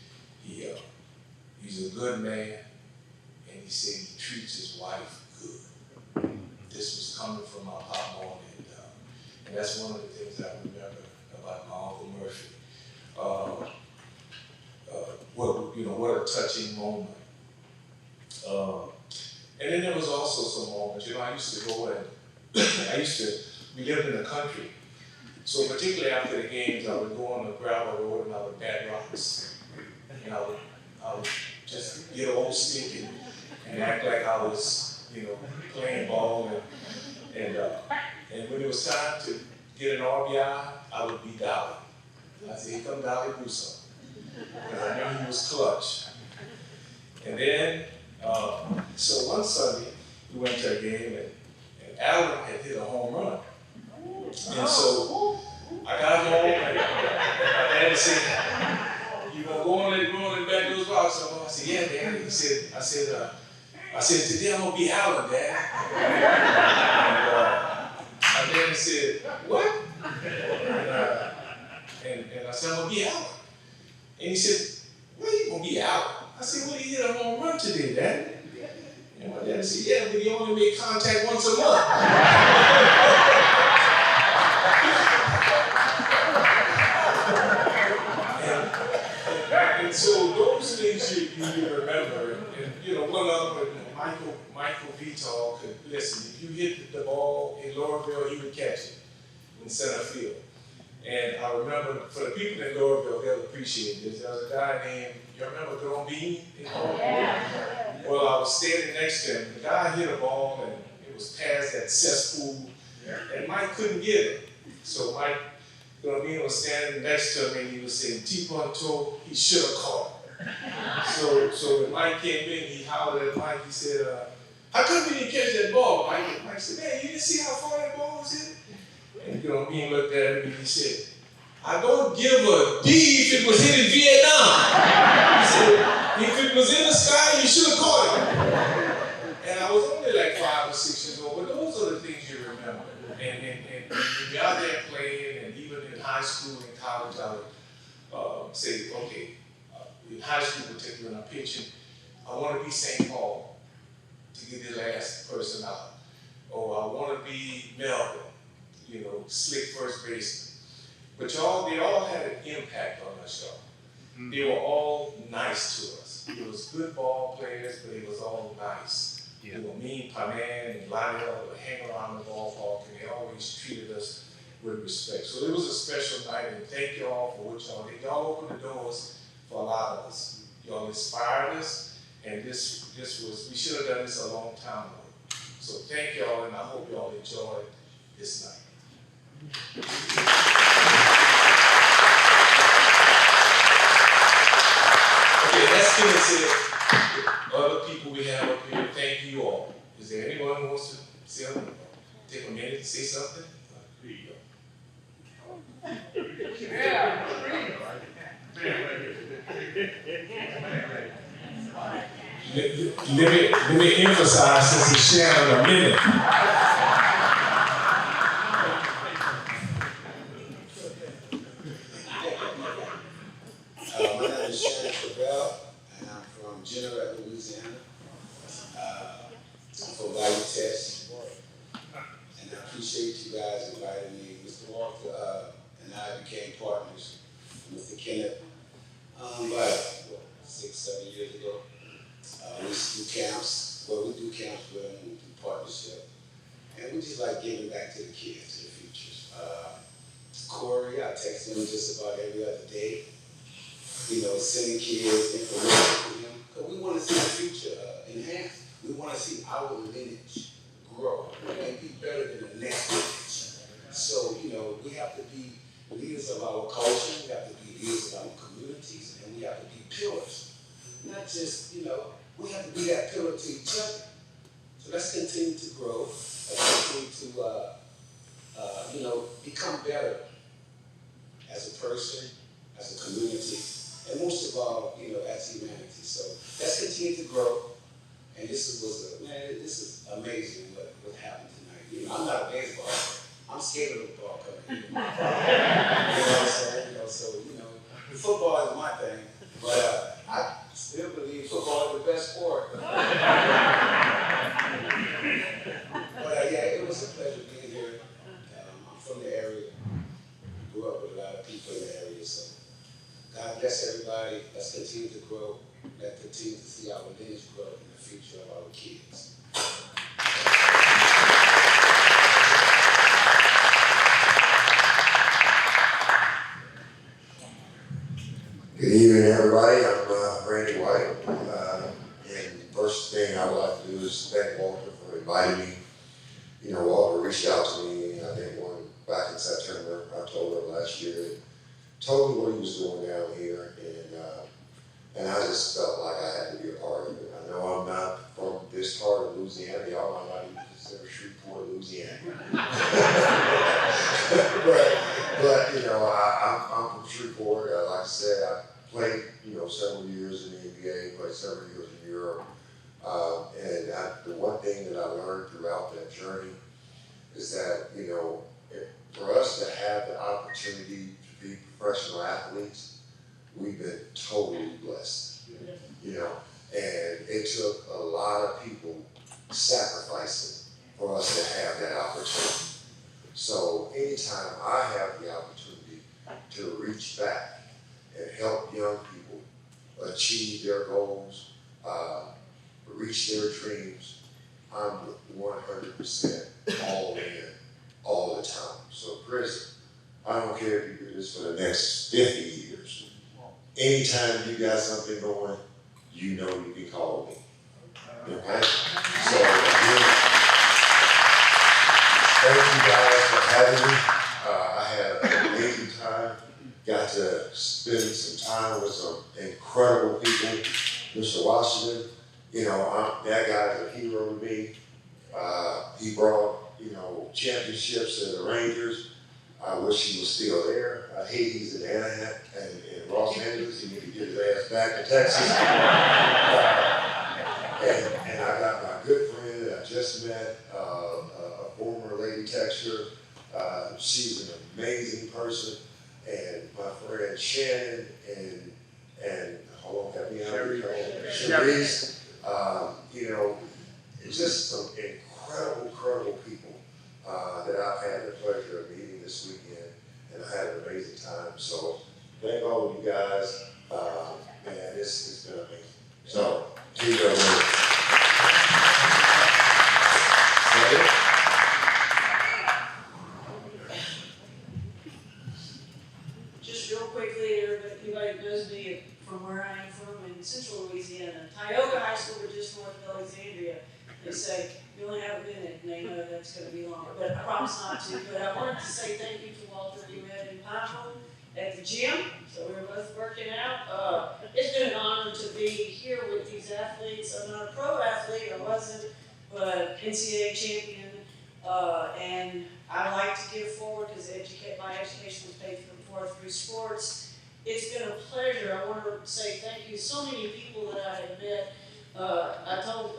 he's a good man, and he said he treats his wife good. This was coming from my Pop Mom, and that's one of the things I remember about my Uncle Murphy. What a touching moment. And then there was also some moments, I used to go and, we lived in the country. So particularly after the games, I would go on the gravel road and I would bat rocks. And I would just get an old stick and act like I was, playing ball. And when it was time to get an RBI, I would be Dolly. I'd say, here come Dolly Russo. Because I knew he was clutch. And then, so one Sunday, we went to a game and Allen had hit a home run. And so I got home and my dad said, you gonna go on and back those rocks? I said, yeah, Dad. He said, I said, today I'm gonna be Allen, Dad. And my dad said, what? And I said, I'm gonna be Allen. And he said, where you gonna be Allen? I said, well, he hit a home run today, Dad. And my dad said, yeah, but he only made contact once a month. And so those things you remember, and one other, Michael Vital could listen. If you hit the ball in Lowerville, he would catch it in center field. And I remember, for the people in Lowerville, they'll appreciate this. There was a guy named, you remember Grombini? Yeah. Well, I was standing next to him. The guy hit a ball and it was past that cesspool, and Mike couldn't get it. So Mike Grombini was standing next to him and he was saying, T-Ponto, he should have caught it. So when Mike came in, he hollered at Mike, he said, how come you didn't catch that ball, Mike? Mike said, man, you didn't see how far that ball was hit? And Grombini looked at him and he said, I don't give a D if it was hit in Vietnam. He said, if it was in the sky, you should have caught it. And I was only like 5 or 6 years old, but those are the things you remember. And when you're out there playing, and even in high school and college, I would say, okay, in high school particularly, when I'm pitching, I want to be St. Paul to get the last person out. Or I want to be Melvin, slick first baseman. But they all had an impact on us, y'all. They were all nice to us. They was good ball players, but they was all nice. Yeah. Me, Panan, and Lionel would hang around the ballpark, and they always treated us with respect. So it was a special night, and thank you all for what y'all did. Y'all opened the doors for a lot of us. Y'all inspired us, and this was, we should have done this a long time ago. So thank y'all, and I hope y'all enjoyed this night. Okay, let's get into other people we have up here. Thank you all. Is there anyone who wants to say something? Take a minute to say something? Here you go. Yeah. Let me emphasize, since it's sharing a minute. My name is Shannon Cabell, and I'm from General, Louisiana. I'm for Value Test, and I appreciate you guys inviting me. Mr. Walter and I became partners with Mr. Kenneth about 6-7 years ago. We used to do camps. Well, we do camps with them, we do partnership, and we just like giving back to the kids, to the futures. Corey, I text him just about every other day. Sending kids information for him, because we want to see the future enhanced. We want to see our lineage grow and be better than the next lineage. So, we have to be leaders of our culture, we have to be leaders of our communities, and we have to be pillars. Not just, we have to be that pillar to each other. So let's continue to grow, let's continue to, become better as a person, as a community, and most of all, as humanity. So let's continue to grow, and this is amazing what happened tonight. You know, I'm not a baseball. I'm scared of the ball coming in. You know what I'm saying? You know, so football is my thing, but I still believe football is the best sport. But yeah, it was a pleasure being here. I'm from the area. Grew up with a lot of people in the area, so God bless everybody. Let's continue to grow. Let's continue to see our lineage grow in the future of our kids. Good evening, everybody. I'm Randy White. And first thing I would like to do is thank Walter for inviting me. You know, Walter reached out to me, I think back in September, October of last year, and told me what he was doing down here, and I just felt like I had to be a part of it. I know I'm not from this part of Louisiana. Y'all might not even consider Shreveport, Louisiana. but you know, I'm from Shreveport. Like I said, I played, several years in the NBA, played several years in Europe. The one thing that I learned throughout that journey is that, for us to have the opportunity to be professional athletes, we've been totally blessed, and it took a lot of people sacrificing for us to have that opportunity. So anytime I have the opportunity to reach back and help young people achieve their goals, reach their dreams, I'm 100% all in all the time. So Chris, I don't care if you do this for the next 50 years. Anytime you got something going, you can call me. Okay? So again, thank you guys for having me. I had an amazing time. Got to spend some time with some incredible people. Mr. Washington, that guy's a hero to me. He brought, championships to the Rangers. I wish he was still there. I hate he's in Anaheim and in Los Angeles. He need to get his ass back to Texas. And I got my good friend that I just met, a former Lady Texture. She's an amazing person. And my friend Shannon and hold on, got me out of Sharice. It's just some incredible people that I've had the pleasure of meeting this weekend, and I had an amazing time. So thank all of you guys. Man, it's been amazing. So here you go. Just real quickly, everybody knows me from where I am from in central Louisiana. Tioga High School, we're just north of Alexandria. They say, you only have a minute, and they know that's going to be longer, but I promise not to. But I wanted to say thank you to Walter, who met in Pineville at the gym, so we were both working out. It's been an honor to be here with these athletes. I'm not a pro athlete, I wasn't, but NCAA champion, and I like to give forward because my education was paid for through sports. It's been a pleasure. I want to say thank you to so many people that I have met. I told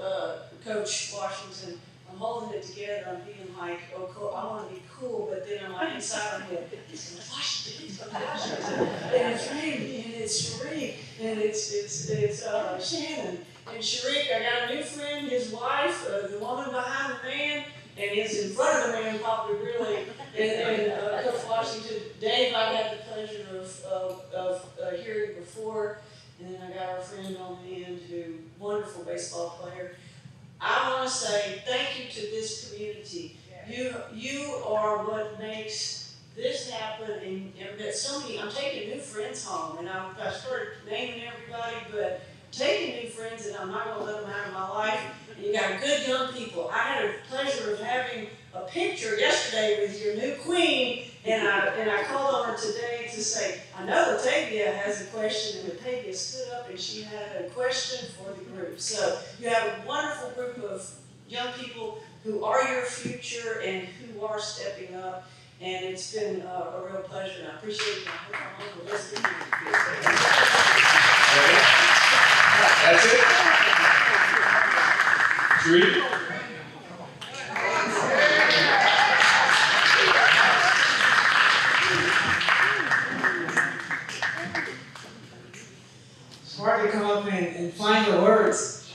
Coach Washington, I'm holding it together. I'm being like, oh, cool. I want to be cool, but then I'm like inside my head, it's Washington, and it's Randy, and it's Sharik, and it's Shannon, and Sharik. I got a new friend, his wife, the woman behind the man, and he's in front of the man, probably really. And Coach Washington, Dave, I had the pleasure of hearing before. And then I got our friend on the end, wonderful baseball player. I want to say thank you to this community. You are what makes this happen, and that so many. I'm taking new friends home, and I started naming everybody, but taking new friends, and I'm not going to let them out of my life. And you got good young people. I had a pleasure of having a picture yesterday with your new queen, and I called on her today to say, I know Latavia has a question, and Latavia stood up and she had a question for the group. So you have a wonderful group of young people who are your future and who are stepping up, and it's been a real pleasure, and I appreciate it. I hope I'm able to listen to you. That's it? 3. It's hard to come up and find the words.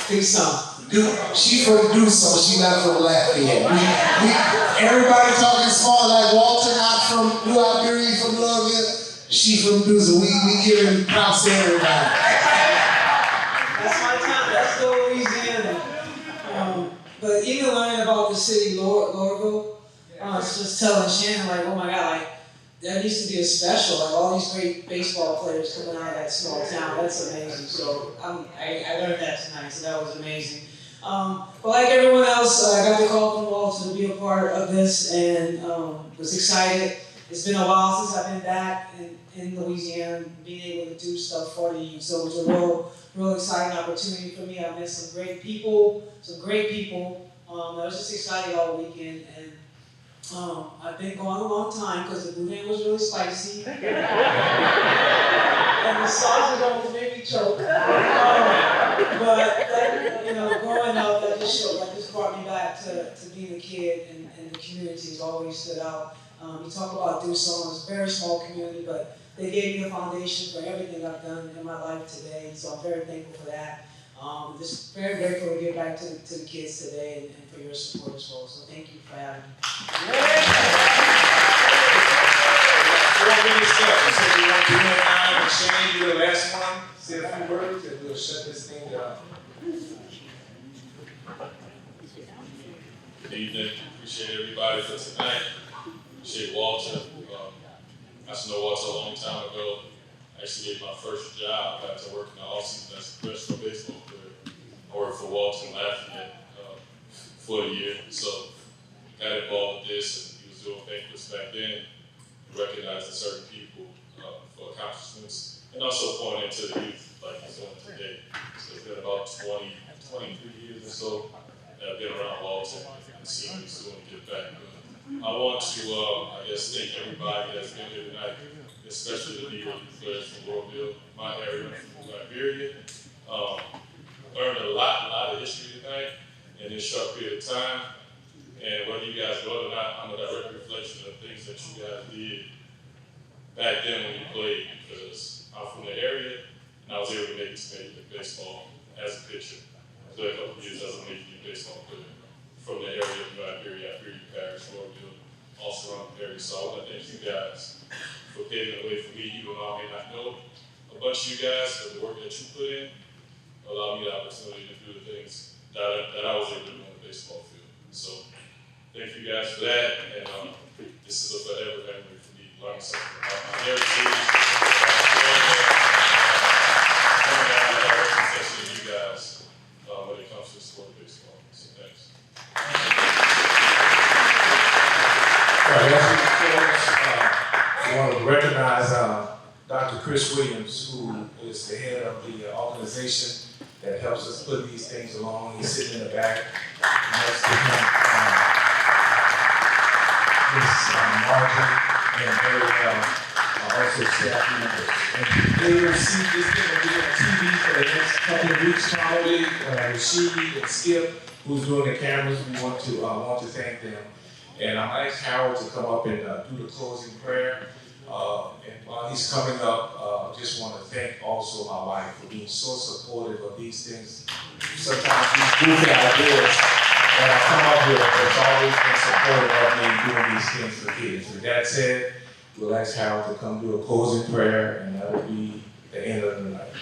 Do something. She from do something. She not from Lafayette. Everybody talking small like Walter, not from New Iberia, from Louisiana. She from Dooza. We giving props to everybody. That's my town. That's the Louisiana. But even learning about the city, Lorville, it's just telling Shannon, like, oh my God, like, there needs to be a special, like all these great baseball players coming out of that small town. That's amazing. So I learned that tonight, so that was amazing. But like everyone else, I got the call from Walter to be a part of this and was excited. It's been a while since I've been back in Louisiana and being able to do stuff for the youth. So it was a real exciting opportunity for me. I met some great people. I was just excited all weekend. And I've been going a long time because the boudin was really spicy. And the sausage almost made me choke. But growing up, that just brought me back to being a kid, and the community has always stood out. You talk about Doosa, it's a very small community, but they gave me the foundation for everything I've done in my life today, so I'm very thankful for that. Just very grateful to get back to the kids today and for your support as well. So thank you for having me. 4 minutes left. We said we want to do it now, and Shane, you're the last one. Say a few words, and we'll shut this thing down. Good evening. Appreciate everybody for tonight. Appreciate Walter. I used to know Walter a long time ago. I actually gave my first job after working the off-season as a professional baseball player. I worked for Walter in Lafayette for a year, so got involved with this, and he was doing banquets back then, recognizing certain people for accomplishments, and also pointing into the youth like he's doing today. So it's been about 23 years or so that I've been around Walter and seen what he's doing to get back. But I want to, thank everybody that's been here tonight, especially the New York players from Louisville, my area, from Liberia. Learned a lot of history tonight in this short period of time. And whether you guys know it or not, I'm a direct reflection of things that you guys did back then when you played, because I'm from the area and I was able to make it to Major League Baseball as a pitcher. I played a couple of years as a Major League Baseball player from the area of New Iberia, Parish, Louisville, also around the area. So I want to thank you guys for paving the way for me, even though I may not know a bunch of you guys, but the work that you put in allowed me the opportunity to do the things that I was able to do on the baseball field. So thank you guys for that, and this is a forever memory for me, learning something about my heritage, and you guys when it comes to the sport of baseball. So thanks. All right, as we close, I want to recognize Dr. Chris Williams, who is the head of the organization that helps us put these things along. He's sitting in the back. Next to him, Martin and Mary, also staff members. And they will see this thing will be on TV for the next couple of weeks probably. Rashid and Skip, who's doing the cameras, we want to thank them. And I asked Howard to come up and do the closing prayer. And while he's coming up, just want to thank also my wife for being so supportive of these things. Sometimes these goofy ideas that I come up with, it's always been supportive of me doing these things for kids. With that said, we'll ask Howard to come do a closing prayer, and that will be the end of the night.